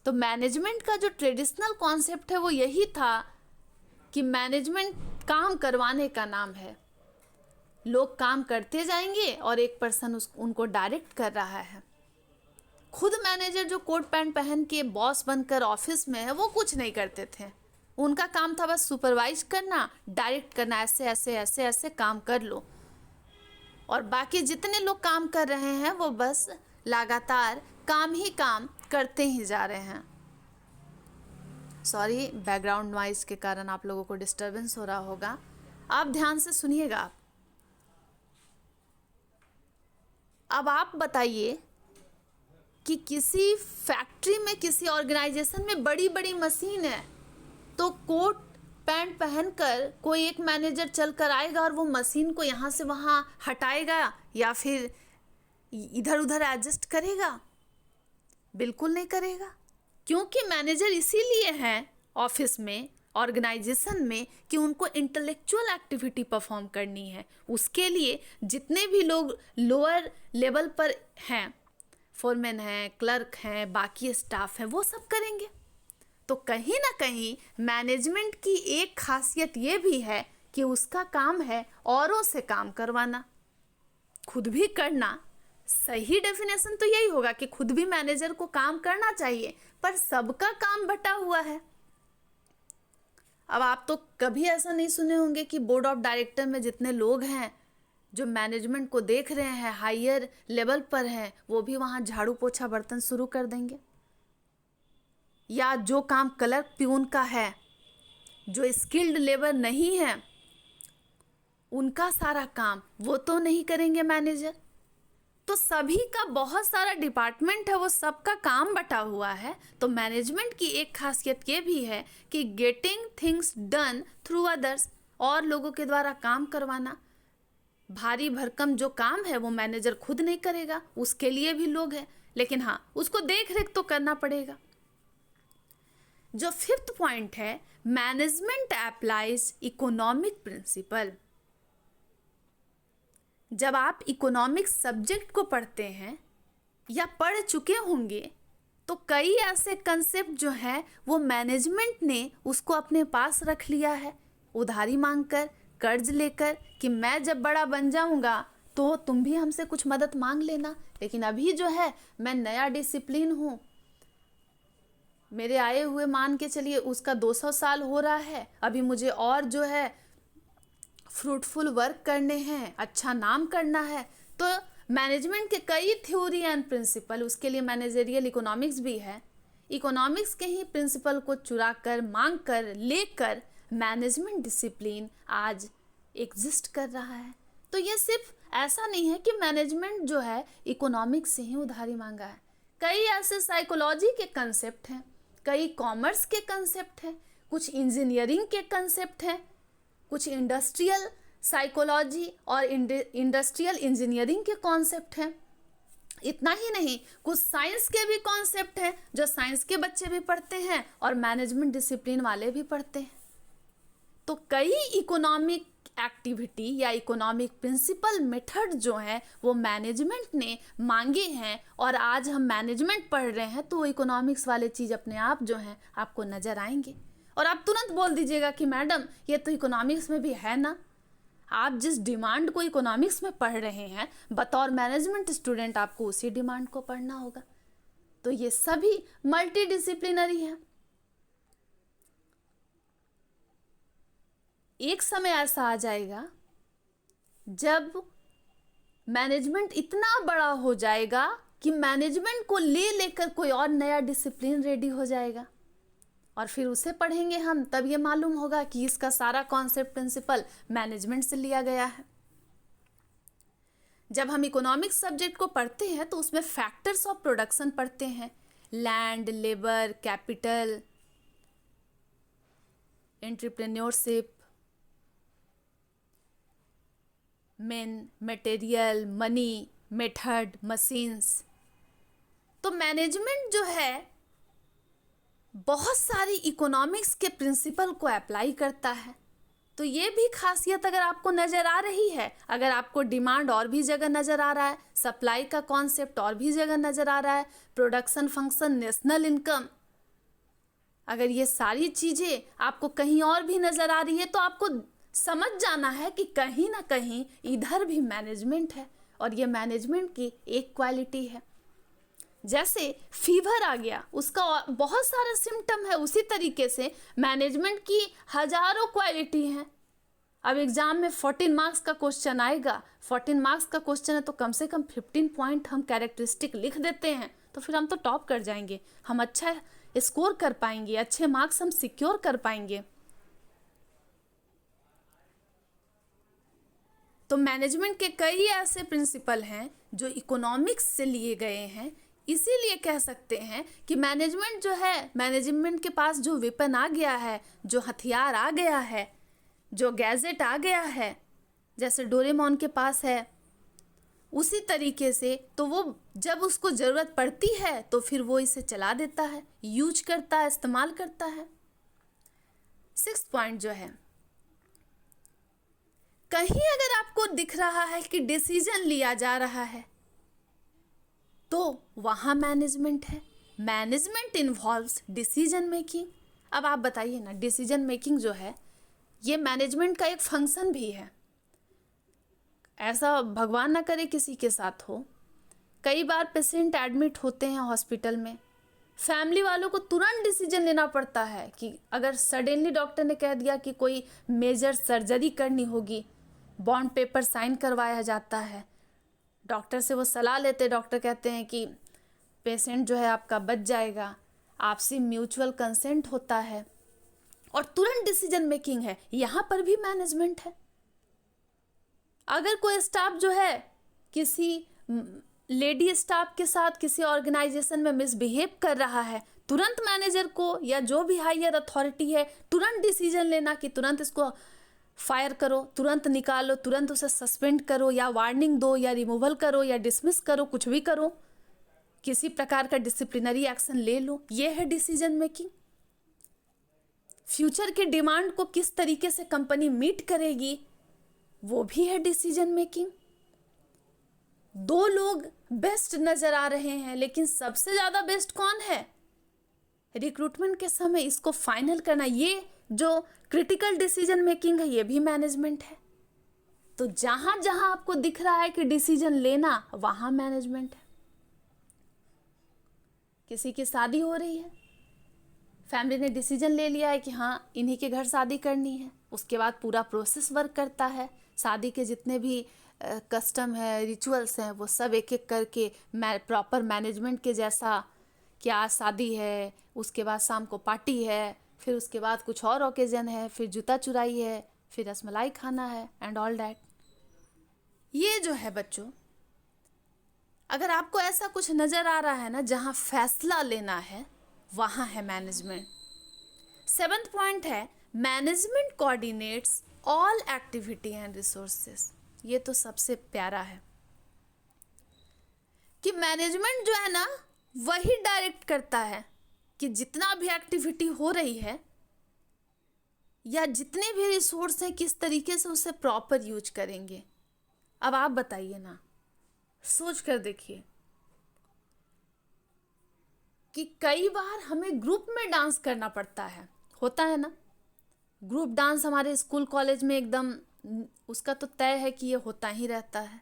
तो मैनेजमेंट का जो ट्रेडिशनल कॉन्सेप्ट है वो यही था कि मैनेजमेंट काम करवाने का नाम है। लोग काम करते जाएंगे और एक पर्सन उनको डायरेक्ट कर रहा है। खुद मैनेजर जो कोट पैंट पहन के बॉस बनकर ऑफिस में है वो कुछ नहीं करते थे। उनका काम था बस सुपरवाइज करना, डायरेक्ट करना, ऐसे ऐसे ऐसे ऐसे काम कर लो। और बाकी जितने लोग काम कर रहे हैं वो बस लगातार काम ही काम करते ही जा रहे हैं। सॉरी, बैकग्राउंड नॉइज़ के कारण आप लोगों को डिस्टरबेंस हो रहा होगा, आप ध्यान से सुनिएगा। अब आप बताइए कि किसी फैक्ट्री में, किसी ऑर्गेनाइजेशन में बड़ी बड़ी मशीन है, तो कोट पैंट पहनकर कोई एक मैनेजर चल कर आएगा और वो मशीन को यहाँ से वहाँ हटाएगा या फिर इधर उधर एडजस्ट करेगा? बिल्कुल नहीं करेगा। क्योंकि मैनेजर इसीलिए हैं ऑफिस में, ऑर्गेनाइजेशन में, कि उनको इंटेलेक्चुअल एक्टिविटी परफॉर्म करनी है। उसके लिए जितने भी लोग लोअर लेवल पर हैं, फोरमैन हैं, क्लर्क हैं, बाकी स्टाफ हैं, वो सब करेंगे। तो कहीं ना कहीं मैनेजमेंट की एक खासियत ये भी है कि उसका काम है औरों से काम करवाना, खुद भी करना। सही डेफिनेशन तो यही होगा कि खुद भी मैनेजर को काम करना चाहिए, पर सबका काम बटा हुआ है। अब आप तो कभी ऐसा नहीं सुने होंगे कि बोर्ड ऑफ डायरेक्टर में जितने लोग हैं जो मैनेजमेंट को देख रहे हैं, हायर लेवल पर हैं, वो भी वहाँ झाड़ू पोछा बर्तन शुरू कर देंगे। या जो काम क्लर्क प्यून का है, जो स्किल्ड लेबर नहीं है, उनका सारा काम वो तो नहीं करेंगे मैनेजर। तो सभी का बहुत सारा डिपार्टमेंट है, वो सबका काम बटा हुआ है। तो मैनेजमेंट की एक खासियत ये भी है कि getting things done through others, और लोगों के द्वारा काम करवाना। भारी भरकम जो काम है वो मैनेजर खुद नहीं करेगा, उसके लिए भी लोग हैं, लेकिन हाँ, उसको देख रेख तो करना पड़ेगा। जो फिफ्थ पॉइंट है, मैनेजमेंट अप्लाइज इकोनॉमिक प्रिंसिपल। जब आप इकोनॉमिक्स सब्जेक्ट को पढ़ते हैं या पढ़ चुके होंगे, तो कई ऐसे कंसेप्ट जो हैं वो मैनेजमेंट ने उसको अपने पास रख लिया है, उधारी मांगकर, कर्ज लेकर, कि मैं जब बड़ा बन जाऊंगा तो तुम भी हमसे कुछ मदद मांग लेना। लेकिन अभी जो है मैं नया डिसिप्लिन हूँ, मेरे आए हुए मान के चलिए उसका 200 साल हो रहा है, अभी मुझे और जो है फ्रूटफुल वर्क करने हैं, अच्छा नाम करना है। तो मैनेजमेंट के कई थ्योरी एंड प्रिंसिपल, उसके लिए मैनेजरियल इकोनॉमिक्स भी है। इकोनॉमिक्स के ही प्रिंसिपल को चुरा कर, मांग कर, लेकर मैनेजमेंट डिसिप्लिन आज एग्जिस्ट कर रहा है। तो ये सिर्फ ऐसा नहीं है कि मैनेजमेंट जो है इकोनॉमिक्स से ही उधारी मांगा है। कई ऐसे साइकोलॉजी के कंसेप्ट हैं, कई कॉमर्स के कंसेप्ट हैं, कुछ इंजीनियरिंग के कंसेप्ट हैं, कुछ इंडस्ट्रियल साइकोलॉजी और इंडस्ट्रियल इंजीनियरिंग के कॉन्सेप्ट हैं। इतना ही नहीं, कुछ साइंस के भी कॉन्सेप्ट हैं जो साइंस के बच्चे भी पढ़ते हैं और मैनेजमेंट डिसिप्लिन वाले भी पढ़ते हैं। तो कई इकोनॉमिक एक्टिविटी या इकोनॉमिक प्रिंसिपल मेथड जो हैं वो मैनेजमेंट ने मांगे हैं, और आज हम मैनेजमेंट पढ़ रहे हैं तो वो इकोनॉमिक्स वाले चीज़ अपने आप जो हैं आपको नज़र आएंगे। और आप तुरंत बोल दीजिएगा कि मैडम ये तो इकोनॉमिक्स में भी है ना। आप जिस डिमांड को इकोनॉमिक्स में पढ़ रहे हैं, बतौर मैनेजमेंट स्टूडेंट आपको उसी डिमांड को पढ़ना होगा। तो ये सभी मल्टी डिसिप्लिनरी है। एक समय ऐसा आ जाएगा जब मैनेजमेंट इतना बड़ा हो जाएगा कि मैनेजमेंट को लेकर कोई और नया डिसिप्लिन रेडी हो जाएगा, और फिर उसे पढ़ेंगे हम, तब ये मालूम होगा कि इसका सारा कॉन्सेप्ट प्रिंसिपल मैनेजमेंट से लिया गया है। जब हम इकोनॉमिक्स सब्जेक्ट को पढ़ते हैं तो उसमें फैक्टर्स ऑफ प्रोडक्शन पढ़ते हैं, land, labour, capital, entrepreneurship, main, material, money, method, machines. तो मैनेजमेंट जो है बहुत सारी इकोनॉमिक्स के प्रिंसिपल को अप्लाई करता है। तो ये भी खासियत अगर आपको नज़र आ रही है, अगर आपको डिमांड और भी जगह नज़र आ रहा है, सप्लाई का कॉन्सेप्ट और भी जगह नज़र आ रहा है, प्रोडक्शन फंक्शन, नेशनल इनकम, अगर ये सारी चीज़ें आपको कहीं और भी नज़र आ रही है, तो आपको समझ जाना है कि कहीं ना कहीं इधर भी मैनेजमेंट है, और ये मैनेजमेंट की एक क्वालिटी है। जैसे फीवर आ गया, उसका बहुत सारा सिम्टम है, उसी तरीके से मैनेजमेंट की हजारों क्वालिटी हैं। अब एग्जाम में 14 मार्क्स का क्वेश्चन आएगा, 14 मार्क्स का क्वेश्चन है तो कम से कम 15 पॉइंट हम कैरेक्टरिस्टिक लिख देते हैं, तो फिर हम तो टॉप कर जाएंगे, हम अच्छा स्कोर कर पाएंगे, अच्छे मार्क्स हम सिक्योर कर पाएंगे। तो मैनेजमेंट के कई ऐसे प्रिंसिपल हैं जो इकोनॉमिक्स से लिए गए हैं। इसीलिए कह सकते हैं कि मैनेजमेंट जो है, मैनेजमेंट के पास जो वेपन आ गया है, जो हथियार आ गया है, जो गैजेट आ गया है, जैसे डोरेमोन के पास है, उसी तरीके से तो वो जब उसको ज़रूरत पड़ती है तो फिर वो इसे चला देता है, यूज करता है, इस्तेमाल करता है। 6th पॉइंट जो है, कहीं अगर आपको दिख रहा है कि डिसीजन लिया जा रहा है तो वहाँ मैनेजमेंट है। Management involves decision making. अब आप बताइए ना, डिसीजन मेकिंग जो है ये मैनेजमेंट का एक फंक्शन भी है। ऐसा भगवान ना करे किसी के साथ हो, कई बार पेशेंट एडमिट होते हैं हॉस्पिटल में, फैमिली वालों को तुरंत डिसीजन लेना पड़ता है कि अगर सडनली डॉक्टर ने कह दिया कि कोई मेजर सर्जरी करनी होगी, बॉन्ड पेपर साइन करवाया जाता है, डॉक्टर से वो सलाह लेते, डॉक्टर कहते हैं कि पेशेंट जो है आपका बच जाएगा, आपसी म्यूचुअल कंसेंट होता है और तुरंत डिसीजन मेकिंग है। यहाँ पर भी मैनेजमेंट है। अगर कोई स्टाफ जो है किसी लेडी स्टाफ के साथ किसी ऑर्गेनाइजेशन में मिसबिहेव कर रहा है, तुरंत मैनेजर को या जो भी हायर अथॉरिटी है तुरंत डिसीजन लेना कि तुरंत इसको फायर करो, तुरंत निकालो, तुरंत उसे सस्पेंड करो या वार्निंग दो या रिमूवल करो या डिसमिस करो, कुछ भी करो, किसी प्रकार का डिसिप्लिनरी एक्शन ले लो। ये है डिसीजन मेकिंग। फ्यूचर की डिमांड को किस तरीके से कंपनी मीट करेगी, वो भी है डिसीजन मेकिंग। 2 लोग बेस्ट नजर आ रहे हैं, लेकिन सबसे ज्यादा बेस्ट कौन है? रिक्रूटमेंट के समय इसको फाइनल करना, ये जो क्रिटिकल डिसीजन मेकिंग है, ये भी मैनेजमेंट है। तो जहां जहां आपको दिख रहा है कि डिसीजन लेना, वहां मैनेजमेंट है। किसी की शादी हो रही है, फैमिली ने डिसीजन ले लिया है कि हाँ इन्हीं के घर शादी करनी है, उसके बाद पूरा प्रोसेस वर्क करता है, शादी के जितने भी कस्टम है, रिचुअल्स हैं, वो सब एक एक करके प्रॉपर मैनेजमेंट के जैसा, क्या शादी है, उसके बाद शाम को पार्टी है, फिर उसके बाद कुछ और ओकेजन है, फिर जूता चुराई है, फिर रसमलाई खाना है एंड ऑल डैट। ये जो है बच्चों, अगर आपको ऐसा कुछ नज़र आ रहा है ना जहाँ फैसला लेना है, वहाँ है मैनेजमेंट। 7th पॉइंट है, management coordinates all activity and resources. ये तो सबसे प्यारा है कि मैनेजमेंट जो है ना वही डायरेक्ट करता है कि जितना भी एक्टिविटी हो रही है या जितने भी रिसोर्स हैं किस तरीके से उसे प्रॉपर यूज करेंगे। अब आप बताइए ना, सोच कर देखिए कि कई बार हमें ग्रुप में डांस करना पड़ता है, होता है ना, ग्रुप डांस हमारे स्कूल कॉलेज में एकदम उसका तो तय है कि ये होता ही रहता है।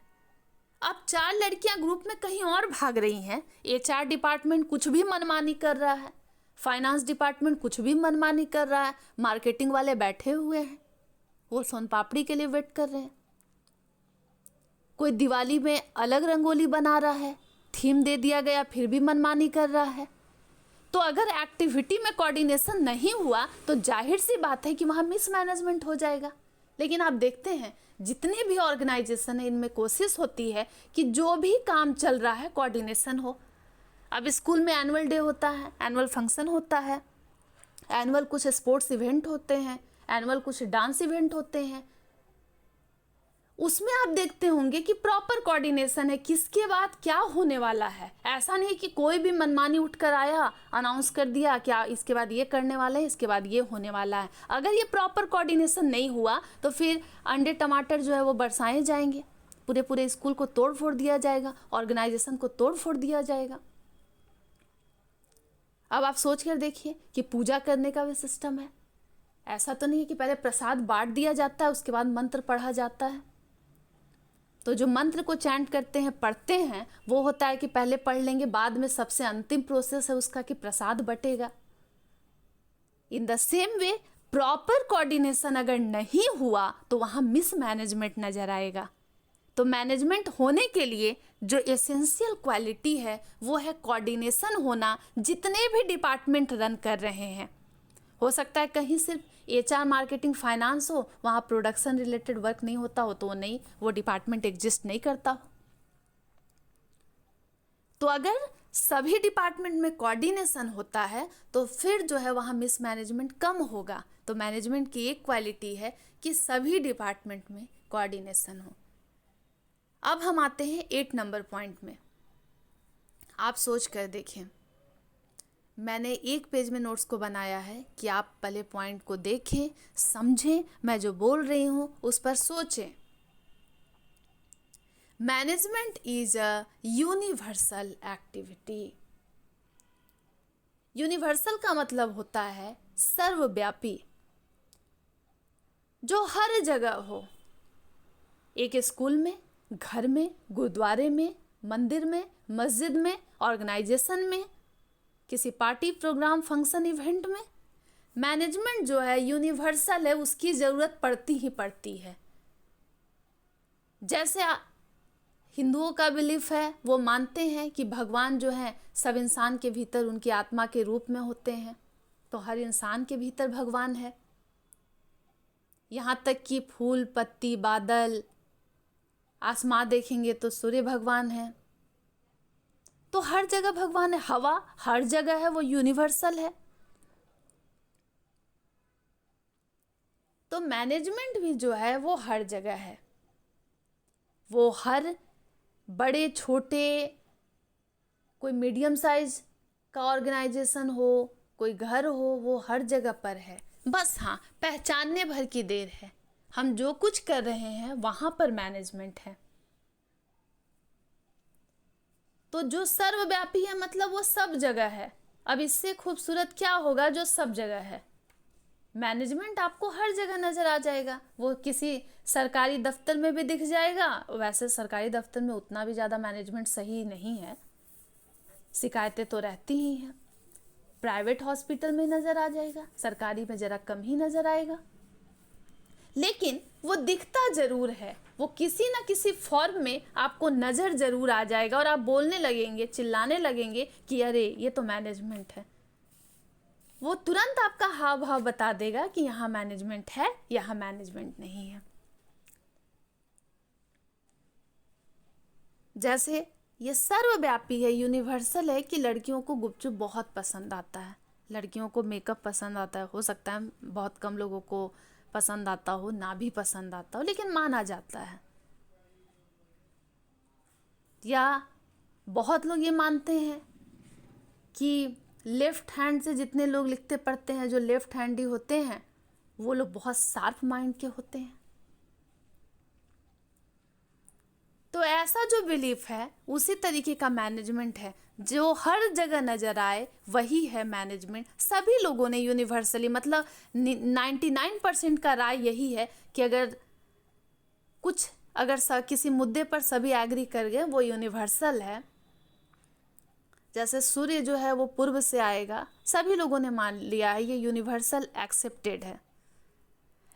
अब 4 लड़कियां ग्रुप में कहीं और भाग रही हैं, HR डिपार्टमेंट कुछ भी मनमानी कर रहा है, फाइनेंस डिपार्टमेंट कुछ भी मनमानी कर रहा है, मार्केटिंग वाले बैठे हुए हैं, वो सोन पापड़ी के लिए वेट कर रहे हैं, कोई दिवाली में अलग रंगोली बना रहा है, थीम दे दिया गया फिर भी मनमानी कर रहा है। तो अगर एक्टिविटी में कोऑर्डिनेशन नहीं हुआ तो जाहिर सी बात है कि वहाँ मिसमैनेजमेंट हो जाएगा। लेकिन आप देखते हैं जितने भी ऑर्गेनाइजेशन है, इनमें कोशिश होती है कि जो भी काम चल रहा है कोऑर्डिनेशन हो। अब स्कूल में एनुअल डे होता है, एनुअल फंक्शन होता है, एनुअल कुछ स्पोर्ट्स इवेंट होते हैं, एनुअल कुछ डांस इवेंट होते हैं, उसमें आप देखते होंगे कि प्रॉपर कोऑर्डिनेशन है, किसके बाद क्या होने वाला है। ऐसा नहीं कि कोई भी मनमानी उठकर आया, अनाउंस कर दिया क्या इसके बाद ये करने वाला है, इसके बाद ये होने वाला है। अगर ये प्रॉपर कोऑर्डिनेशन नहीं हुआ तो फिर अंडे टमाटर जो है वो बरसाए जाएंगे, पूरे पूरे स्कूल को तोड़ फोड़ दिया जाएगा, ऑर्गेनाइजेशन को तोड़ फोड़ दिया जाएगा। अब आप सोच कर देखिए कि पूजा करने का भी सिस्टम है। ऐसा तो नहीं है कि पहले प्रसाद बांट दिया जाता है उसके बाद मंत्र पढ़ा जाता है। तो जो मंत्र को चैंट करते हैं, पढ़ते हैं, वो होता है कि पहले पढ़ लेंगे, बाद में सबसे अंतिम प्रोसेस है उसका कि प्रसाद बटेगा। In the same way proper coordination अगर नहीं हुआ तो वहाँ मिसमैनेजमेंट नजर आएगा। तो मैनेजमेंट होने के लिए जो एसेंशियल क्वालिटी है वो है कोऑर्डिनेशन होना, जितने भी डिपार्टमेंट रन कर रहे हैं। हो सकता है कहीं सिर्फ HR, मार्केटिंग, फाइनेंस हो, वहाँ प्रोडक्शन रिलेटेड वर्क नहीं होता हो, तो वो डिपार्टमेंट एग्जिस्ट नहीं करता हो। तो अगर सभी डिपार्टमेंट में कोऑर्डिनेशन होता है तो फिर जो है वहाँ मिसमैनेजमेंट कम होगा। तो मैनेजमेंट की एक क्वालिटी है कि सभी डिपार्टमेंट में कोऑर्डिनेशन हो। अब हम आते हैं 8 नंबर पॉइंट में। आप सोच कर देखें, मैंने एक पेज में नोट्स को बनाया है कि आप पहले पॉइंट को देखें, समझें, मैं जो बोल रही हूँ उस पर सोचें। Management is a universal activity. Universal का मतलब होता है सर्वव्यापी, जो हर जगह हो। एक स्कूल में, घर में, गुरुद्वारे में, मंदिर में, मस्जिद में, ऑर्गेनाइजेशन में, किसी पार्टी, प्रोग्राम, फंक्शन, इवेंट में मैनेजमेंट जो है यूनिवर्सल है, उसकी ज़रूरत पड़ती ही पड़ती है। जैसे हिंदुओं का बिलीफ है, वो मानते हैं कि भगवान जो है सब इंसान के भीतर उनकी आत्मा के रूप में होते हैं, तो हर इंसान के भीतर भगवान है। यहाँ तक कि फूल, पत्ती, बादल, आसमां देखेंगे तो सूर्य भगवान है। तो हर जगह भगवान है। हवा हर जगह है, वो यूनिवर्सल है। तो मैनेजमेंट भी जो है वो हर जगह है। वो हर बड़े छोटे, कोई मीडियम साइज का ऑर्गेनाइजेशन हो, कोई घर हो, वो हर जगह पर है। बस हाँ, पहचानने भर की देर है। हम जो कुछ कर रहे हैं वहाँ पर मैनेजमेंट है। तो जो सर्वव्यापी है मतलब वो सब जगह है। अब इससे खूबसूरत क्या होगा जो सब जगह है। मैनेजमेंट आपको हर जगह नज़र आ जाएगा। वो किसी सरकारी दफ्तर में भी दिख जाएगा। वैसे सरकारी दफ्तर में उतना भी ज़्यादा मैनेजमेंट सही नहीं है, शिकायतें तो रहती ही हैं। प्राइवेट हॉस्पिटल में नज़र आ जाएगा, सरकारी में ज़रा कम ही नज़र आएगा, लेकिन वो दिखता ज़रूर है। वो किसी ना किसी फॉर्म में आपको नज़र ज़रूर आ जाएगा और आप बोलने लगेंगे, चिल्लाने लगेंगे कि अरे ये तो मैनेजमेंट है। वो तुरंत आपका हाव भाव बता देगा कि यहाँ मैनेजमेंट है, यहाँ मैनेजमेंट नहीं है। जैसे ये सर्वव्यापी है, यूनिवर्सल है कि लड़कियों को गुपचुप बहुत पसंद आता है, लड़कियों को मेकअप पसंद आता है। हो सकता है बहुत कम लोगों को पसंद आता हो, ना भी पसंद आता हो, लेकिन माना जाता है। या बहुत लोग ये मानते हैं कि लेफ्ट हैंड से जितने लोग लिखते पढ़ते हैं, जो लेफ्ट हैंडी होते हैं, वो लोग बहुत शार्प माइंड के होते हैं। तो ऐसा जो बिलीफ है उसी तरीके का मैनेजमेंट है। जो हर जगह नज़र आए वही है मैनेजमेंट। सभी लोगों ने यूनिवर्सली, मतलब 99% का राय यही है कि अगर किसी मुद्दे पर सभी एग्री कर गए वो यूनिवर्सल है। जैसे सूर्य जो है वो पूर्व से आएगा, सभी लोगों ने मान लिया है, ये यूनिवर्सल एक्सेप्टेड है।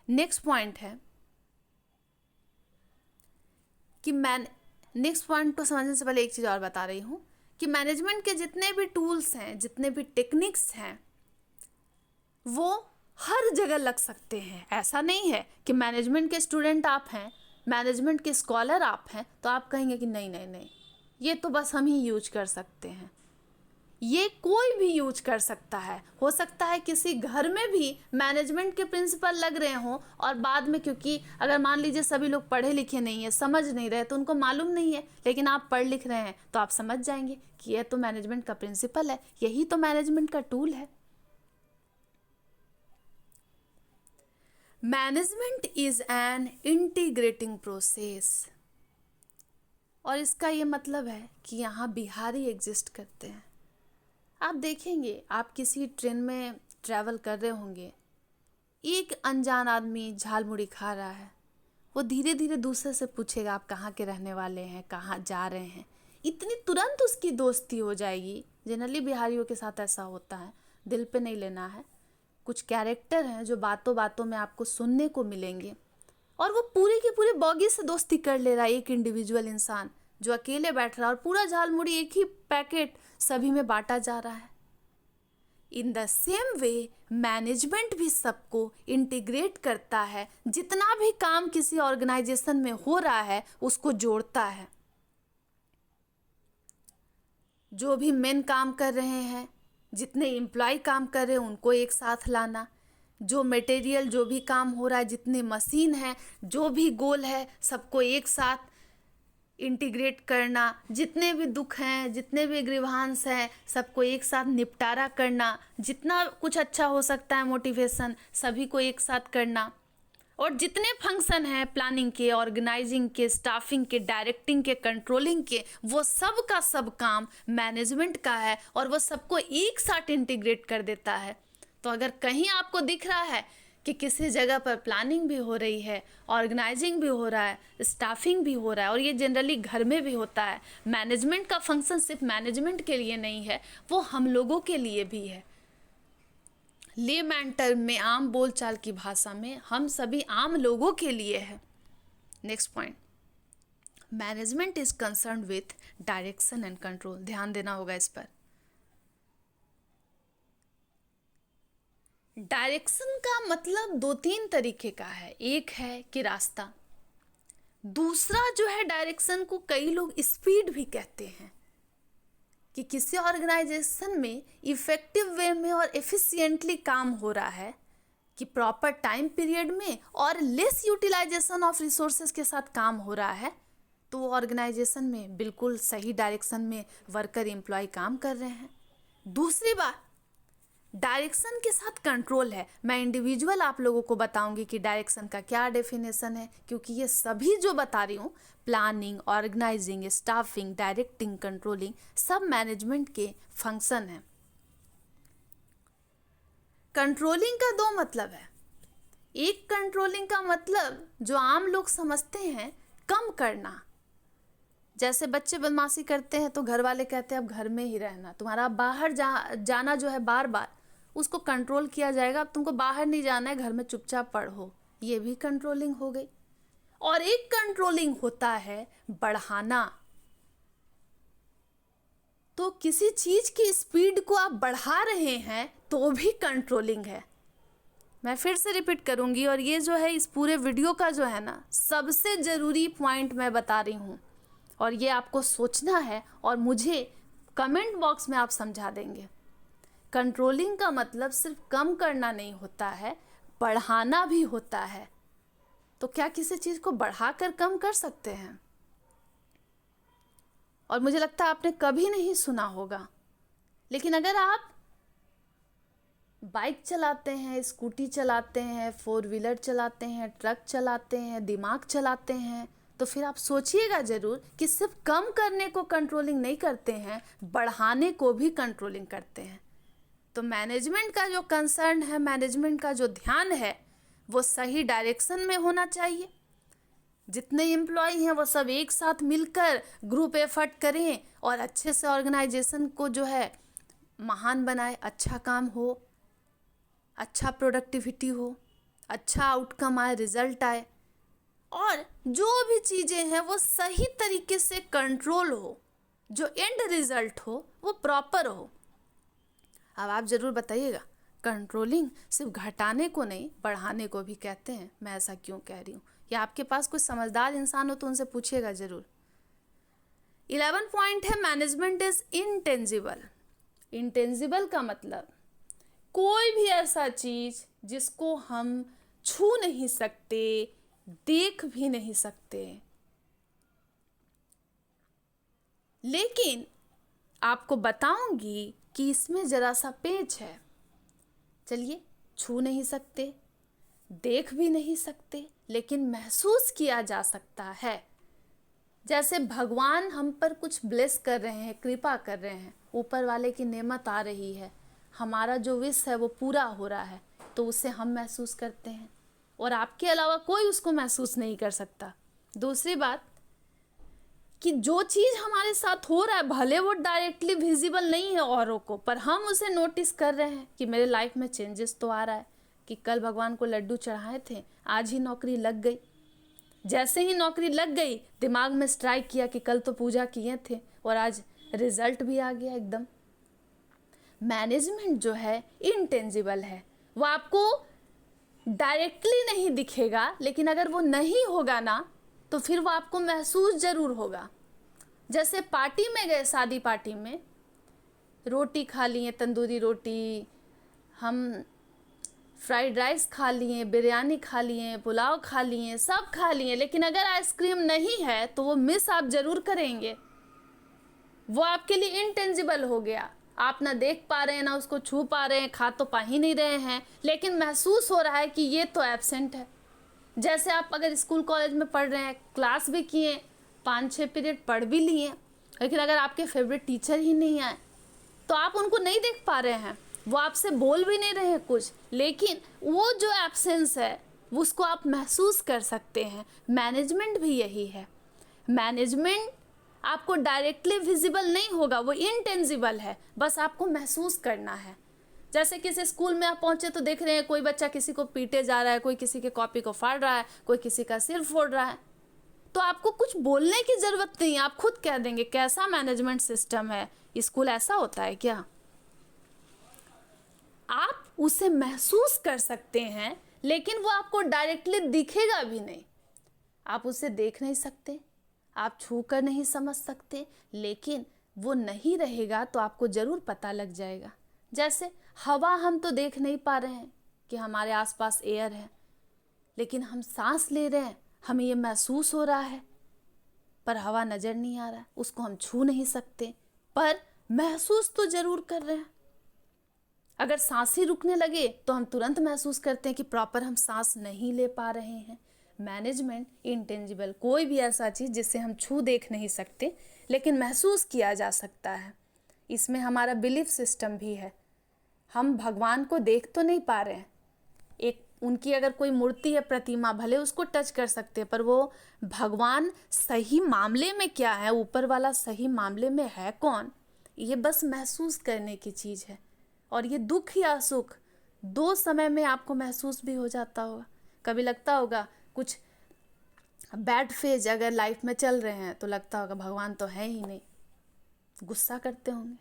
नेक्स्ट पॉइंट है कि नेक्स्ट पॉइंट को समझने से पहले एक चीज़ और बता रही हूँ कि मैनेजमेंट के जितने भी टूल्स हैं, जितने भी टेक्निक्स हैं, वो हर जगह लग सकते हैं। ऐसा नहीं है कि मैनेजमेंट के स्टूडेंट आप हैं, मैनेजमेंट के स्कॉलर आप हैं, तो आप कहेंगे कि नहीं नहीं नहीं, ये तो बस हम ही यूज कर सकते हैं। ये कोई भी यूज कर सकता है। हो सकता है किसी घर में भी मैनेजमेंट के प्रिंसिपल लग रहे हों और बाद में, क्योंकि अगर मान लीजिए सभी लोग पढ़े लिखे नहीं है, समझ नहीं रहे, तो उनको मालूम नहीं है, लेकिन आप पढ़ लिख रहे हैं तो आप समझ जाएंगे कि यह तो मैनेजमेंट का प्रिंसिपल है, यही तो मैनेजमेंट का टूल है। Management is an integrating process, और इसका ये मतलब है कि यहाँ बिहारी एग्जिस्ट करते हैं। आप देखेंगे, आप किसी ट्रेन में ट्रैवल कर रहे होंगे, एक अनजान आदमी झाल मुड़ी खा रहा है, वो धीरे धीरे दूसरे से पूछेगा आप कहाँ के रहने वाले हैं, कहाँ जा रहे हैं, इतनी तुरंत उसकी दोस्ती हो जाएगी। जनरली बिहारियों के साथ ऐसा होता है, दिल पे नहीं लेना है। कुछ कैरेक्टर हैं जो बातों बातों में आपको सुनने को मिलेंगे, और वो पूरे के पूरे बॉगी से दोस्ती कर ले रहा है। एक इंडिविजुअल इंसान जो अकेले बैठ रहा है और पूरा झालमुड़ी एक ही पैकेट सभी में बांटा जा रहा है। इन द सेम वे मैनेजमेंट भी सबको इंटीग्रेट करता है, जितना भी काम किसी ऑर्गेनाइजेशन में हो रहा है उसको जोड़ता है। जो भी मेन काम कर रहे हैं, जितने एम्प्लॉय काम कर रहे हैं उनको एक साथ लाना, जो मटेरियल जो भी काम हो रहा है, जितने मशीन है, जो भी गोल है, सबको एक साथ इंटीग्रेट करना, जितने भी दुख हैं, जितने भी ग्रीवांस हैं, सबको एक साथ निपटारा करना, जितना कुछ अच्छा हो सकता है मोटिवेशन सभी को एक साथ करना, और जितने फंक्शन हैं प्लानिंग के, ऑर्गेनाइजिंग के, स्टाफिंग के, डायरेक्टिंग के, कंट्रोलिंग के, वो सब का सब काम मैनेजमेंट का है और वो सबको एक साथ इंटीग्रेट कर देता है। तो अगर कहीं आपको दिख रहा है कि किसी जगह पर प्लानिंग भी हो रही है, ऑर्गेनाइजिंग भी हो रहा है, स्टाफिंग भी हो रहा है, और ये जनरली घर में भी होता है, मैनेजमेंट का फंक्शन सिर्फ मैनेजमेंट के लिए नहीं है, वो हम लोगों के लिए भी है। लेमैन टर्म में, आम बोलचाल की भाषा में, हम सभी आम लोगों के लिए है। Next point, management is concern with direction and control. ध्यान देना होगा इस पर। डायरेक्शन का मतलब दो तीन तरीके का है। एक है कि रास्ता, दूसरा जो है डायरेक्शन को कई लोग स्पीड भी कहते हैं, कि किसी ऑर्गेनाइजेशन में इफेक्टिव वे में और एफिशिएंटली काम हो रहा है, कि प्रॉपर टाइम पीरियड में और लेस यूटिलाइजेशन ऑफ रिसोर्सेज के साथ काम हो रहा है, तो वो ऑर्गेनाइजेशन में बिल्कुल सही डायरेक्शन में वर्कर एम्प्लॉय काम कर रहे हैं। दूसरी बात, डायरेक्शन के साथ कंट्रोल है। मैं इंडिविजुअल आप लोगों को बताऊंगी कि डायरेक्शन का क्या डेफिनेशन है, क्योंकि ये सभी जो बता रही हूँ, planning, organizing, staffing, directing, controlling, सब मैनेजमेंट के फंक्शन हैं। कंट्रोलिंग का दो मतलब है। एक कंट्रोलिंग का मतलब जो आम लोग समझते हैं, कम करना। जैसे बच्चे बदमाशी करते हैं तो घर वाले कहते हैं अब घर में ही रहना, तुम्हारा बाहर जाना जो है बार बार, उसको कंट्रोल किया जाएगा, अब तुमको बाहर नहीं जाना है, घर में चुपचाप पढ़ो। ये भी कंट्रोलिंग हो गई। और एक कंट्रोलिंग होता है बढ़ाना। तो किसी चीज की स्पीड को आप बढ़ा रहे हैं तो भी कंट्रोलिंग है। मैं फिर से रिपीट करूंगी, और ये जो है इस पूरे वीडियो का जो है ना, सबसे जरूरी पॉइंट मैं बता रही हूँ, और ये आपको सोचना है और मुझे कमेंट बॉक्स में आप समझा देंगे। कंट्रोलिंग का मतलब सिर्फ कम करना नहीं होता है, बढ़ाना भी होता है। तो क्या किसी चीज़ को बढ़ाकर कम कर सकते हैं? और मुझे लगता है आपने कभी नहीं सुना होगा, लेकिन अगर आप बाइक चलाते हैं, स्कूटी चलाते हैं, 4 व्हीलर चलाते हैं, ट्रक चलाते हैं, दिमाग चलाते हैं, तो फिर आप सोचिएगा ज़रूर कि सिर्फ कम करने को कंट्रोलिंग नहीं करते हैं, बढ़ाने को भी कंट्रोलिंग करते हैं। तो मैनेजमेंट का जो कंसर्न है, मैनेजमेंट का जो ध्यान है, वो सही डायरेक्शन में होना चाहिए। जितने एम्प्लॉय हैं वो सब एक साथ मिलकर ग्रुप एफर्ट करें और अच्छे से ऑर्गेनाइजेशन को जो है महान बनाए, अच्छा काम हो, अच्छा प्रोडक्टिविटी हो, अच्छा आउटकम आए, रिजल्ट आए, और जो भी चीज़ें हैं वो सही तरीके से कंट्रोल हो, जो एंड रिजल्ट हो वो प्रॉपर हो। अब आप ज़रूर बताइएगा, कंट्रोलिंग सिर्फ घटाने को नहीं बढ़ाने को भी कहते हैं, मैं ऐसा क्यों कह रही हूँ? या आपके पास कोई समझदार इंसान हो तो उनसे पूछिएगा ज़रूर। 11 पॉइंट है, मैनेजमेंट इज इनटेंजिबल। इंटेंजिबल का मतलब कोई भी ऐसा चीज़ जिसको हम छू नहीं सकते, देख भी नहीं सकते। लेकिन आपको बताऊंगी कि इसमें ज़रा सा पेच है। चलिए, छू नहीं सकते, देख भी नहीं सकते, लेकिन महसूस किया जा सकता है। जैसे भगवान हम पर कुछ ब्लेस कर रहे हैं, कृपा कर रहे हैं, ऊपर वाले की नेमत आ रही है, हमारा जो विश है वो पूरा हो रहा है, तो उसे हम महसूस करते हैं और आपके अलावा कोई उसको महसूस नहीं कर सकता। दूसरी बात कि जो चीज़ हमारे साथ हो रहा है, भले वो डायरेक्टली विजिबल नहीं है औरों को, पर हम उसे नोटिस कर रहे हैं कि मेरे लाइफ में चेंजेस तो आ रहा है, कि कल भगवान को लड्डू चढ़ाए थे, आज ही नौकरी लग गई। जैसे ही नौकरी लग गई, दिमाग में स्ट्राइक किया कि कल तो पूजा किए थे और आज रिजल्ट भी आ गया एकदम। मैनेजमेंट जो है इनटेंजिबल है, वो आपको डायरेक्टली नहीं दिखेगा, लेकिन अगर वो नहीं होगा ना तो फिर वो आपको महसूस ज़रूर होगा। जैसे पार्टी में गए, शादी पार्टी में रोटी खा लिए, तंदूरी रोटी, हम फ्राइड राइस खा लिए, बिरयानी खा लिए, पुलाव खा लिए, सब खा लिए, लेकिन अगर आइसक्रीम नहीं है तो वो मिस आप ज़रूर करेंगे। वो आपके लिए इनटेंजिबल हो गया, आप ना देख पा रहे हैं, ना उसको छू पा रहे हैं, खा तो पा ही नहीं रहे हैं, लेकिन महसूस हो रहा है कि ये तो एब्सेंट है। जैसे आप अगर स्कूल कॉलेज में पढ़ रहे हैं, क्लास भी किए, 5-6 पीरियड पढ़ भी लिए, लेकिन अगर आपके फेवरेट टीचर ही नहीं आए तो आप उनको नहीं देख पा रहे हैं, वो आपसे बोल भी नहीं रहे हैं कुछ, लेकिन वो जो एब्सेंस है उसको आप महसूस कर सकते हैं। मैनेजमेंट भी यही है। मैनेजमेंट आपको डायरेक्टली विजिबल नहीं होगा, वो इनटेंजिबल है, बस आपको महसूस करना है। जैसे किसी स्कूल में आप पहुंचे तो देख रहे हैं कोई बच्चा किसी को पीटे जा रहा है, कोई किसी के कॉपी को फाड़ रहा है, कोई किसी का सिर फोड़ रहा है, तो आपको कुछ बोलने की ज़रूरत नहीं, आप खुद कह देंगे कैसा मैनेजमेंट सिस्टम है, स्कूल ऐसा होता है क्या। आप उसे महसूस कर सकते हैं, लेकिन वो आपको डायरेक्टली दिखेगा भी नहीं, आप उसे देख नहीं सकते, आप छू कर नहीं समझ सकते, लेकिन वो नहीं रहेगा तो आपको ज़रूर पता लग जाएगा। जैसे हवा हम तो देख नहीं पा रहे हैं कि हमारे आसपास एयर है, लेकिन हम सांस ले रहे हैं, हमें ये महसूस हो रहा है, पर हवा नज़र नहीं आ रहा है, उसको हम छू नहीं सकते, पर महसूस तो ज़रूर कर रहे हैं। अगर सांस ही रुकने लगे तो हम तुरंत महसूस करते हैं कि प्रॉपर हम सांस नहीं ले पा रहे हैं। मैनेजमेंट इंटेंजिबल, कोई भी ऐसा चीज़ जिसे हम छू देख नहीं सकते लेकिन महसूस किया जा सकता है। इसमें हमारा बिलीफ सिस्टम भी है। हम भगवान को देख तो नहीं पा रहे हैं, एक उनकी अगर कोई मूर्ति है, प्रतिमा, भले उसको टच कर सकते हैं, पर वो भगवान सही मामले में क्या है, ऊपर वाला सही मामले में है कौन, ये बस महसूस करने की चीज़ है। और ये दुख या सुख दो समय में आपको महसूस भी हो जाता होगा। कभी लगता होगा कुछ बैड फेज अगर लाइफ में चल रहे हैं तो लगता होगा भगवान तो है ही नहीं, गुस्सा करते होंगे।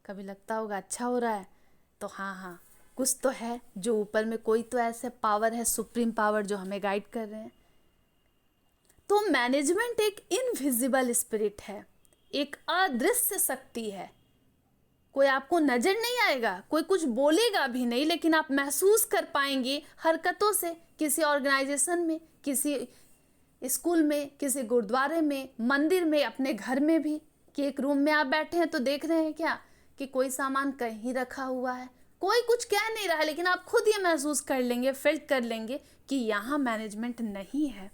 कभी लगता होगा अच्छा हो रहा है तो हाँ कुछ तो है, जो ऊपर में कोई तो ऐसे पावर है, सुप्रीम पावर, जो हमें गाइड कर रहे हैं। तो मैनेजमेंट एक इनविजिबल स्पिरिट है, एक अदृश्य शक्ति है। कोई आपको नज़र नहीं आएगा, कोई कुछ बोलेगा भी नहीं, लेकिन आप महसूस कर पाएंगे हरकतों से, किसी ऑर्गेनाइजेशन में, किसी स्कूल में, किसी गुरुद्वारे में, मंदिर में, अपने घर में भी, कि एक रूम में आप बैठे हैं तो देख रहे हैं क्या कि कोई सामान कहीं रखा हुआ है, कोई कुछ कह नहीं रहा है, लेकिन आप खुद ये महसूस कर लेंगे, फील कर लेंगे कि यहाँ मैनेजमेंट नहीं है।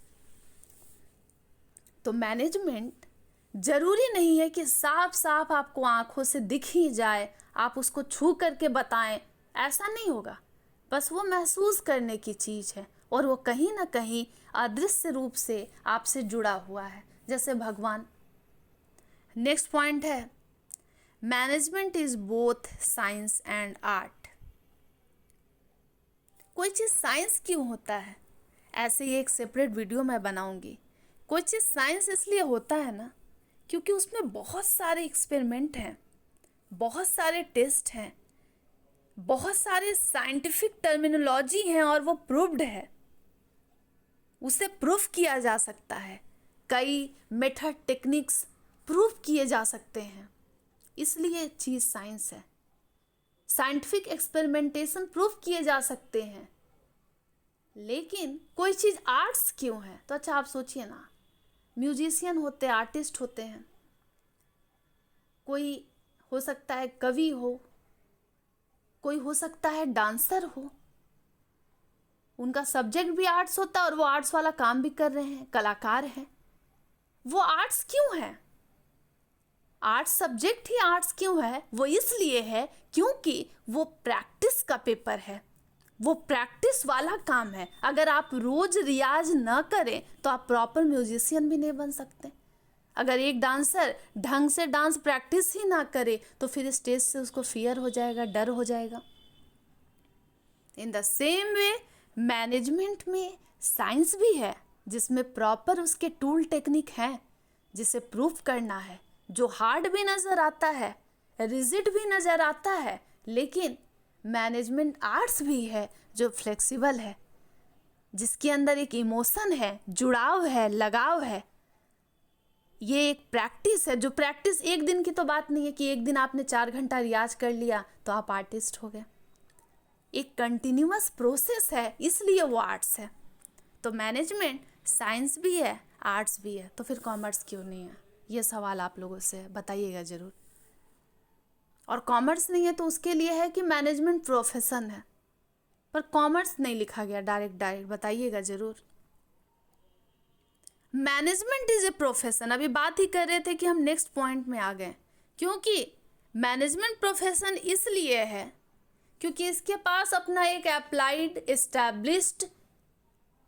तो मैनेजमेंट ज़रूरी नहीं है कि साफ साफ आपको आंखों से दिख ही जाए, आप उसको छू करके बताएं, ऐसा नहीं होगा। बस वो महसूस करने की चीज़ है और वो कहीं ना कहीं अदृश्य रूप से आपसे जुड़ा हुआ है, जैसे भगवान। नेक्स्ट पॉइंट है management is both science and art. कोई चीज़ साइंस क्यों होता है, ऐसे ही एक सेपरेट वीडियो मैं बनाऊंगी। कोई चीज़ साइंस इसलिए होता है ना क्योंकि उसमें बहुत सारे एक्सपेरिमेंट हैं, बहुत सारे टेस्ट हैं, बहुत सारे साइंटिफिक टर्मिनोलॉजी हैं और वो प्रूव्ड है, उसे प्रूफ किया जा सकता है, कई मेथड टेक्निक्स प्रूफ किए जा सकते हैं, इसलिए चीज़ साइंस है। साइंटिफिक एक्सपेरिमेंटेशन प्रूफ किए जा सकते हैं, लेकिन कोई चीज़ आर्ट्स क्यों है? तो अच्छा आप सोचिए ना, म्यूजिशियन होते हैं, आर्टिस्ट होते हैं, कोई हो सकता है कवि हो, कोई हो सकता है डांसर हो, उनका सब्जेक्ट भी आर्ट्स होता है और वो आर्ट्स वाला काम भी कर रहे हैं, कलाकार हैं। वो आर्ट्स क्यों है? आर्ट्स सब्जेक्ट ही आर्ट्स क्यों है? वो इसलिए है क्योंकि वो प्रैक्टिस का पेपर है, वो प्रैक्टिस वाला काम है। अगर आप रोज रियाज न करें तो आप प्रॉपर म्यूजिशियन भी नहीं बन सकते। अगर एक डांसर ढंग से डांस प्रैक्टिस ही ना करे तो फिर स्टेज से उसको फियर हो जाएगा, डर हो जाएगा। इन द सेम वे मैनेजमेंट में साइंस भी है, जिसमें प्रॉपर उसके टूल टेक्निक हैं जिसे प्रूफ करना है, जो हार्ड भी नज़र आता है, रिजिड भी नज़र आता है। लेकिन मैनेजमेंट आर्ट्स भी है जो फ्लेक्सिबल है, जिसके अंदर एक इमोशन है, जुड़ाव है, लगाव है। ये एक प्रैक्टिस है, जो प्रैक्टिस एक दिन की तो बात नहीं है कि एक दिन आपने 4 घंटा रियाज कर लिया तो आप आर्टिस्ट हो गए। एक कंटिन्यूअस प्रोसेस है, इसलिए वो आर्ट्स है। तो मैनेजमेंट साइंस भी है, आर्ट्स भी है, तो फिर कॉमर्स क्यों नहीं है? ये सवाल आप लोगों से बताइएगा ज़रूर। और कॉमर्स नहीं है तो उसके लिए है कि मैनेजमेंट प्रोफेशन है, पर कॉमर्स नहीं लिखा गया डायरेक्ट, बताइएगा ज़रूर। मैनेजमेंट इज ए प्रोफेशन, अभी बात ही कर रहे थे कि हम नेक्स्ट पॉइंट में आ गए, क्योंकि मैनेजमेंट प्रोफेशन इसलिए है क्योंकि इसके पास अपना एक अप्लाइड एस्टैब्लिश्ड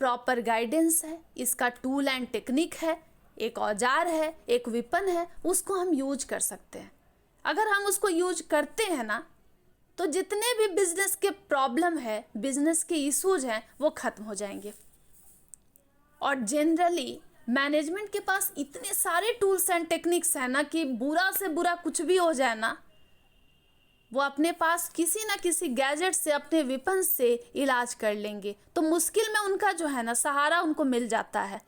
प्रॉपर गाइडेंस है, इसका टूल एंड टेक्निक है, एक औजार है, एक विपन है, उसको हम यूज कर सकते हैं। अगर हम उसको यूज करते हैं ना, तो जितने भी बिजनेस के प्रॉब्लम है, बिजनेस के इश्यूज हैं, वो खत्म हो जाएंगे। और जनरली मैनेजमेंट के पास इतने सारे टूल्स एंड टेक्निक्स हैं ना कि बुरा से बुरा कुछ भी हो जाए ना, वो अपने पास किसी ना किसी गैजेट से, अपने विपन से इलाज कर लेंगे। तो मुश्किल में उनका जो है ना सहारा उनको मिल जाता है।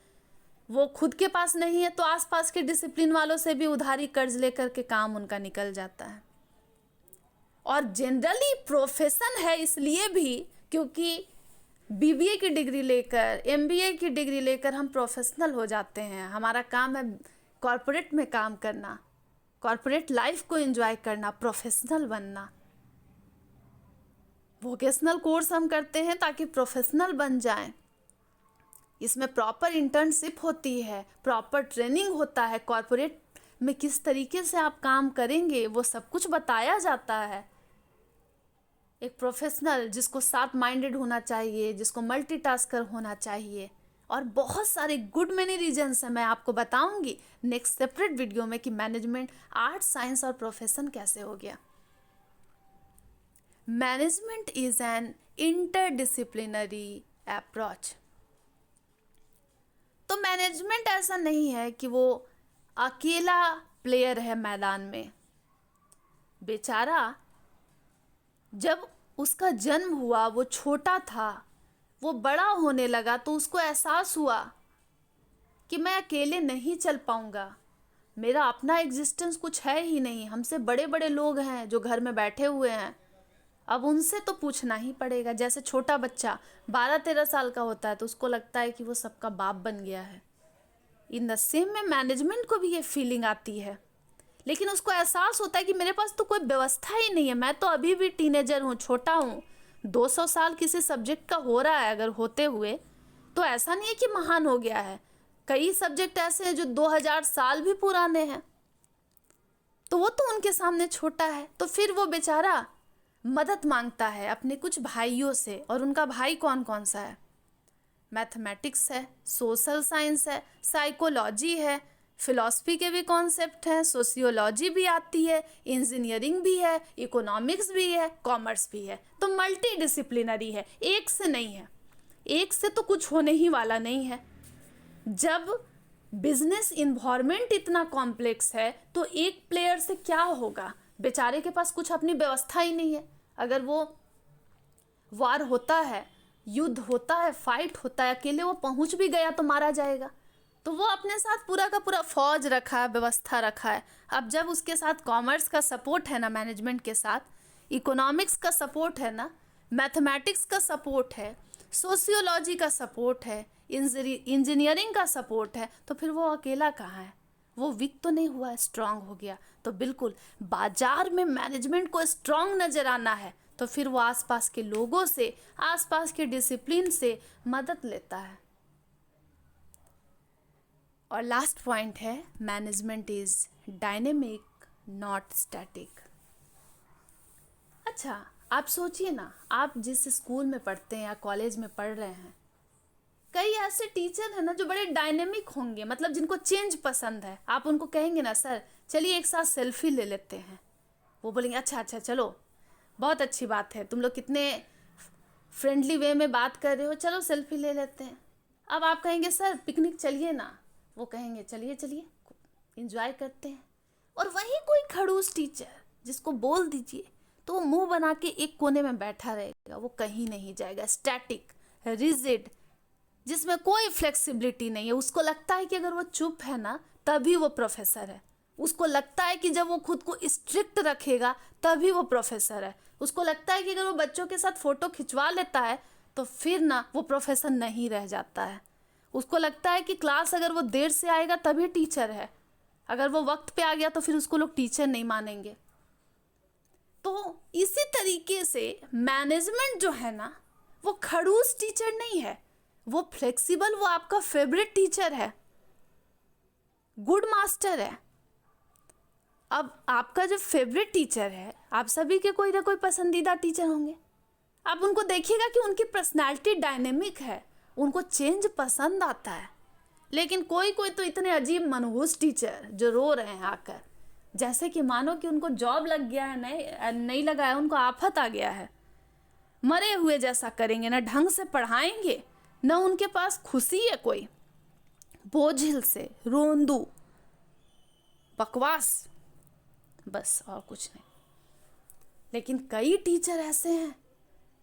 वो खुद के पास नहीं है तो आसपास के डिसिप्लिन वालों से भी उधारी कर्ज लेकर के काम उनका निकल जाता है। और जनरली प्रोफेशन है इसलिए भी क्योंकि बीबीए की डिग्री लेकर, एमबीए की डिग्री लेकर हम प्रोफेशनल हो जाते हैं। हमारा काम है कॉरपोरेट में काम करना, कॉरपोरेट लाइफ को एंजॉय करना, प्रोफेशनल बनना। वोकेशनल कोर्स हम करते हैं ताकि प्रोफेशनल बन जाएं। इसमें प्रॉपर इंटर्नशिप होती है, प्रॉपर ट्रेनिंग होता है, कॉरपोरेट में किस तरीके से आप काम करेंगे वो सब कुछ बताया जाता है। एक प्रोफेशनल जिसको शार्प माइंडेड होना चाहिए, जिसको मल्टीटास्कर होना चाहिए, और बहुत सारे गुड मैनी रीजन्स हैं, मैं आपको बताऊंगी नेक्स्ट सेपरेट वीडियो में कि मैनेजमेंट आर्ट, साइंस और प्रोफेशन कैसे हो गया। Management is an interdisciplinary approach. तो मैनेजमेंट ऐसा नहीं है कि वो अकेला प्लेयर है मैदान में। बेचारा जब उसका जन्म हुआ, वो छोटा था, वो बड़ा होने लगा तो उसको एहसास हुआ कि मैं अकेले नहीं चल पाऊंगा, मेरा अपना एग्जिस्टेंस कुछ है ही नहीं। हमसे बड़े बड़े लोग हैं जो घर में बैठे हुए हैं, अब उनसे तो पूछना ही पड़ेगा। जैसे छोटा बच्चा 12-13 साल का होता है तो उसको लगता है कि वो सबका बाप बन गया है। इन द सेम में मैनेजमेंट को भी ये फीलिंग आती है, लेकिन उसको एहसास होता है कि मेरे पास तो कोई व्यवस्था ही नहीं है, मैं तो अभी भी टीनेजर हूँ, छोटा हूँ। 200 साल किसी सब्जेक्ट का हो रहा है अगर होते हुए, तो ऐसा नहीं है कि महान हो गया है। कई सब्जेक्ट ऐसे हैं जो 2000 साल भी पुराने हैं, तो वो तो उनके सामने छोटा है। तो फिर वो बेचारा मदद मांगता है अपने कुछ भाइयों से। और उनका भाई कौन कौन सा है? मैथमेटिक्स है, सोशल साइंस है, साइकोलॉजी है, फिलॉसफी के भी कॉन्सेप्ट हैं, सोशियोलॉजी भी आती है, इंजीनियरिंग भी है, इकोनॉमिक्स भी है, कॉमर्स भी है। तो मल्टी डिसिप्लिनरी है, एक से नहीं है। एक से तो कुछ होने ही वाला नहीं है। जब बिजनेस इन्वायरमेंट इतना कॉम्प्लेक्स है तो एक प्लेयर से क्या होगा? बेचारे के पास कुछ अपनी व्यवस्था ही नहीं है। अगर वो वार होता है, युद्ध होता है, फाइट होता है, अकेले वो पहुंच भी गया तो मारा जाएगा। तो वो अपने साथ पूरा का पूरा फौज रखा है, व्यवस्था रखा है। अब जब उसके साथ कॉमर्स का सपोर्ट है ना मैनेजमेंट के साथ, इकोनॉमिक्स का सपोर्ट है ना, मैथमेटिक्स का सपोर्ट है, सोशियोलॉजी का सपोर्ट है, इंजीनियरिंग का सपोर्ट है, तो फिर वो अकेला कहाँ है? वो वीक तो नहीं हुआ, स्ट्रांग हो गया। तो बिल्कुल बाजार में मैनेजमेंट को स्ट्रांग नजर आना है तो फिर वो आसपास के लोगों से, आसपास के डिसिप्लिन से मदद लेता है। और लास्ट पॉइंट है, management is dynamic not static. अच्छा, आप सोचिए ना, आप जिस स्कूल में पढ़ते हैं या कॉलेज में पढ़ रहे हैं, कई ऐसे टीचर हैं ना जो बड़े डायनेमिक होंगे, मतलब जिनको चेंज पसंद है। आप उनको कहेंगे ना, सर चलिए एक साथ सेल्फी ले लेते हैं, वो बोलेंगे अच्छा अच्छा चलो, बहुत अच्छी बात है, तुम लोग कितने फ्रेंडली वे में बात कर रहे हो, चलो सेल्फी ले लेते हैं। अब आप कहेंगे सर पिकनिक चलिए ना, वो कहेंगे चलिए चलिए इंजॉय करते हैं। और वहीं कोई खड़ूस टीचर जिसको बोल दीजिए तो वो मुंह बना के एक कोने में बैठा रहेगा, वो कहीं नहीं जाएगा, स्टैटिक, रिजिड, जिसमें कोई फ्लेक्सिबिलिटी नहीं है। उसको लगता है कि अगर वो चुप है ना तभी वो प्रोफेसर है। उसको लगता है कि जब वो खुद को स्ट्रिक्ट रखेगा तभी वो प्रोफेसर है। उसको लगता है कि अगर वो बच्चों के साथ फोटो खिंचवा लेता है तो फिर ना वो प्रोफेसर नहीं रह जाता है। उसको लगता है कि क्लास अगर वो देर से आएगा तभी टीचर है, अगर वो वक्त पे आ गया तो फिर उसको लोग टीचर नहीं मानेंगे। तो इसी तरीके से मैनेजमेंट जो है ना, वो खड़ूस टीचर नहीं है, वो फ्लेक्सिबल, वो आपका फेवरेट टीचर है, गुड मास्टर है। अब आपका जो फेवरेट टीचर है, आप सभी के कोई ना कोई पसंदीदा टीचर होंगे। आप उनको देखिएगा कि उनकी पर्सनैलिटी डायनेमिक है, उनको चेंज पसंद आता है। लेकिन कोई कोई तो इतने अजीब मनहूस टीचर जो रो रहे हैं आकर, जैसे कि मानो कि उनको जॉब लग गया है, नहीं लगा है, उनको आफत आ गया है, मरे हुए जैसा करेंगे, ना ढंग से पढ़ाएंगे, ना उनके पास खुशी है कोई, बोझिल से, रोंदू, बकवास, बस और कुछ नहीं। लेकिन कई टीचर ऐसे हैं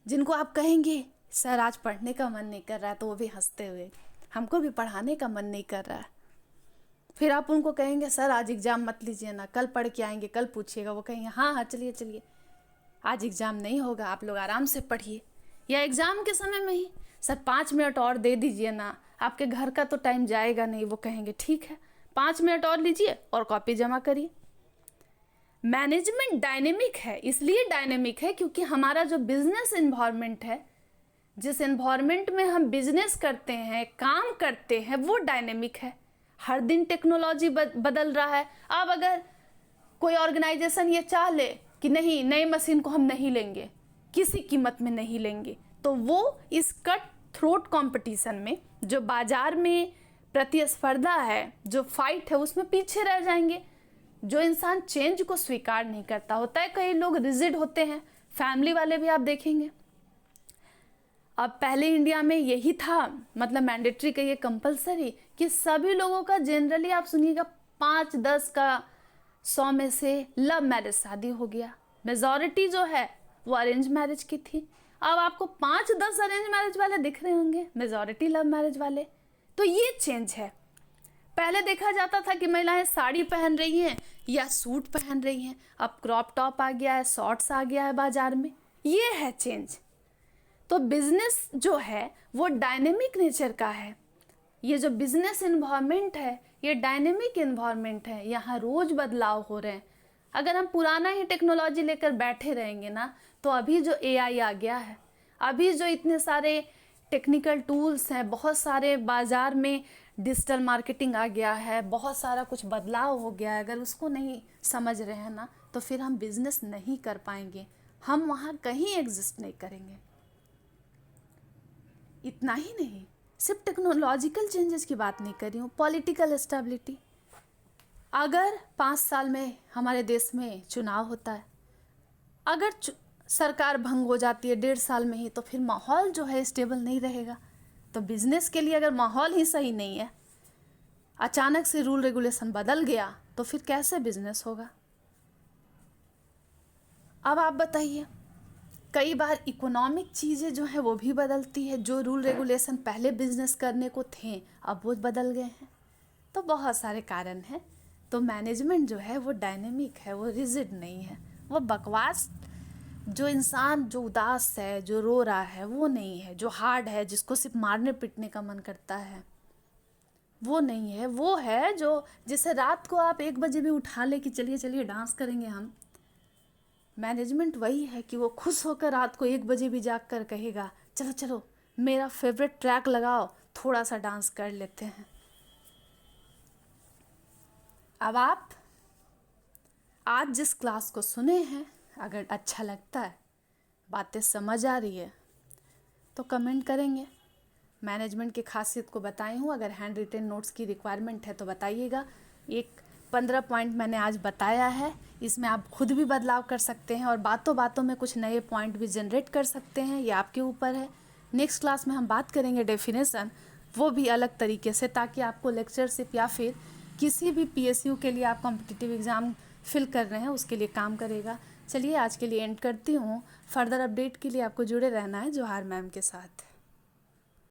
जिनको आप कहेंगे सर आज पढ़ने का मन नहीं कर रहा है, तो वो भी हंसते हुए, हमको भी पढ़ाने का मन नहीं कर रहा है। फिर आप उनको कहेंगे सर आज एग्ज़ाम मत लीजिए ना, कल पढ़ के आएंगे, कल पूछिएगा, वो कहेंगे हाँ हाँ चलिए चलिए, आज एग्ज़ाम नहीं होगा, आप लोग आराम से पढ़िए। या एग्ज़ाम के समय में ही सर 5 मिनट और दे दीजिए ना, आपके घर का तो टाइम जाएगा नहीं, वो कहेंगे ठीक है 5 मिनट और लीजिए और कॉपी जमा करिए। मैनेजमेंट डायनेमिक है, इसलिए डायनेमिक है क्योंकि हमारा जो बिजनेस इन्वायरमेंट है, जिस इन्वायरमेंट में हम बिजनेस करते हैं, काम करते हैं, वो डायनेमिक है। हर दिन टेक्नोलॉजी बदल रहा है। अब अगर कोई ऑर्गेनाइजेशन ये चाह ले कि नहीं, नई मशीन को हम नहीं लेंगे, किसी कीमत में नहीं लेंगे, तो वो इस कट थ्रोट कंपटीशन में, जो बाजार में प्रतिस्पर्धा है, जो फाइट है, उसमें पीछे रह जाएंगे। जो इंसान चेंज को स्वीकार नहीं करता, होता है कई लोग रिजिड होते हैं, फैमिली वाले भी आप देखेंगे। अब पहले इंडिया में यही था, मतलब मैंडेटरी का ये कंपलसरी कि सभी लोगों का, जनरली आप सुनिएगा 5-10 का 100 में से लव मैरिज शादी हो गया। मेजॉरिटी जो है वो अरेंज मैरिज की थी। अब आपको 5-10 अरेंज मैरिज वाले दिख रहे होंगे, मेजॉरिटी लव मैरिज वाले। तो ये चेंज है। पहले देखा जाता था कि महिलाएं साड़ी पहन रही हैं या सूट पहन रही हैं, अब क्रॉप टॉप आ गया है, शॉर्ट्स आ गया है बाजार में। ये है चेंज। तो बिजनेस जो है वो डायनेमिक नेचर का है। ये जो बिजनेस इन्वायरमेंट है ये डायनेमिक इन्वायरमेंट है, यहाँ रोज बदलाव हो रहे हैं। अगर हम पुराना ही टेक्नोलॉजी लेकर बैठे रहेंगे ना, तो अभी जो एआई आ गया है, अभी जो इतने सारे टेक्निकल टूल्स हैं, बहुत सारे बाजार में डिजिटल मार्केटिंग आ गया है, बहुत सारा कुछ बदलाव हो गया है, अगर उसको नहीं समझ रहे हैं ना तो फिर हम बिजनेस नहीं कर पाएंगे, हम वहाँ कहीं एग्जिस्ट नहीं करेंगे। इतना ही नहीं, सिर्फ टेक्नोलॉजिकल चेंजेस की बात नहीं कर रही हूँ, पॉलिटिकल स्टेबिलिटी। अगर 5 साल में हमारे देश में चुनाव होता है, अगर सरकार भंग हो जाती है 1.5 साल में ही, तो फिर माहौल जो है स्टेबल नहीं रहेगा। तो बिजनेस के लिए अगर माहौल ही सही नहीं है, अचानक से रूल रेगुलेशन बदल गया, तो फिर कैसे बिजनेस होगा? अब आप बताइए, कई बार इकोनॉमिक चीज़ें जो है वो भी बदलती है, जो रूल रेगुलेशन पहले बिजनेस करने को थे अब वो बदल गए हैं। तो बहुत सारे कारण हैं। तो मैनेजमेंट जो है वो डायनेमिक है, वो रिजिड नहीं है, वो बकवास जो इंसान जो उदास है, जो रो रहा है, वो नहीं है। जो हार्ड है, जिसको सिर्फ मारने पीटने का मन करता है, वो नहीं है। वो है जो, जिसे रात को आप 1 बजे भी उठा ले कि चलिए चलिए डांस करेंगे हम, मैनेजमेंट वही है कि वो खुश होकर रात को 1 बजे भी जाग कर कहेगा चलो चलो मेरा फेवरेट ट्रैक लगाओ, थोड़ा सा डांस कर लेते हैं। अब आप आज जिस क्लास को सुने हैं, अगर अच्छा लगता है, बातें समझ आ रही है, तो कमेंट करेंगे। मैनेजमेंट की खासियत को बताई हूँ। अगर हैंड रिटेन नोट्स की रिक्वायरमेंट है तो बताइएगा। एक 15 पॉइंट मैंने आज बताया है, इसमें आप खुद भी बदलाव कर सकते हैं और बातों बातों में कुछ नए पॉइंट भी जनरेट कर सकते हैं, ये आपके ऊपर है। नेक्स्ट क्लास में हम बात करेंगे डेफिनेशन, वो भी अलग तरीके से, ताकि आपको लेक्चरशिप या फिर किसी भी PSU के लिए आप कॉम्पिटिटिव एग्ज़ाम फिल कर रहे हैं उसके लिए काम करेगा। चलिए आज के लिए एंड करती हूँ। फर्दर अपडेट के लिए आपको जुड़े रहना है जोहार मैम के साथ।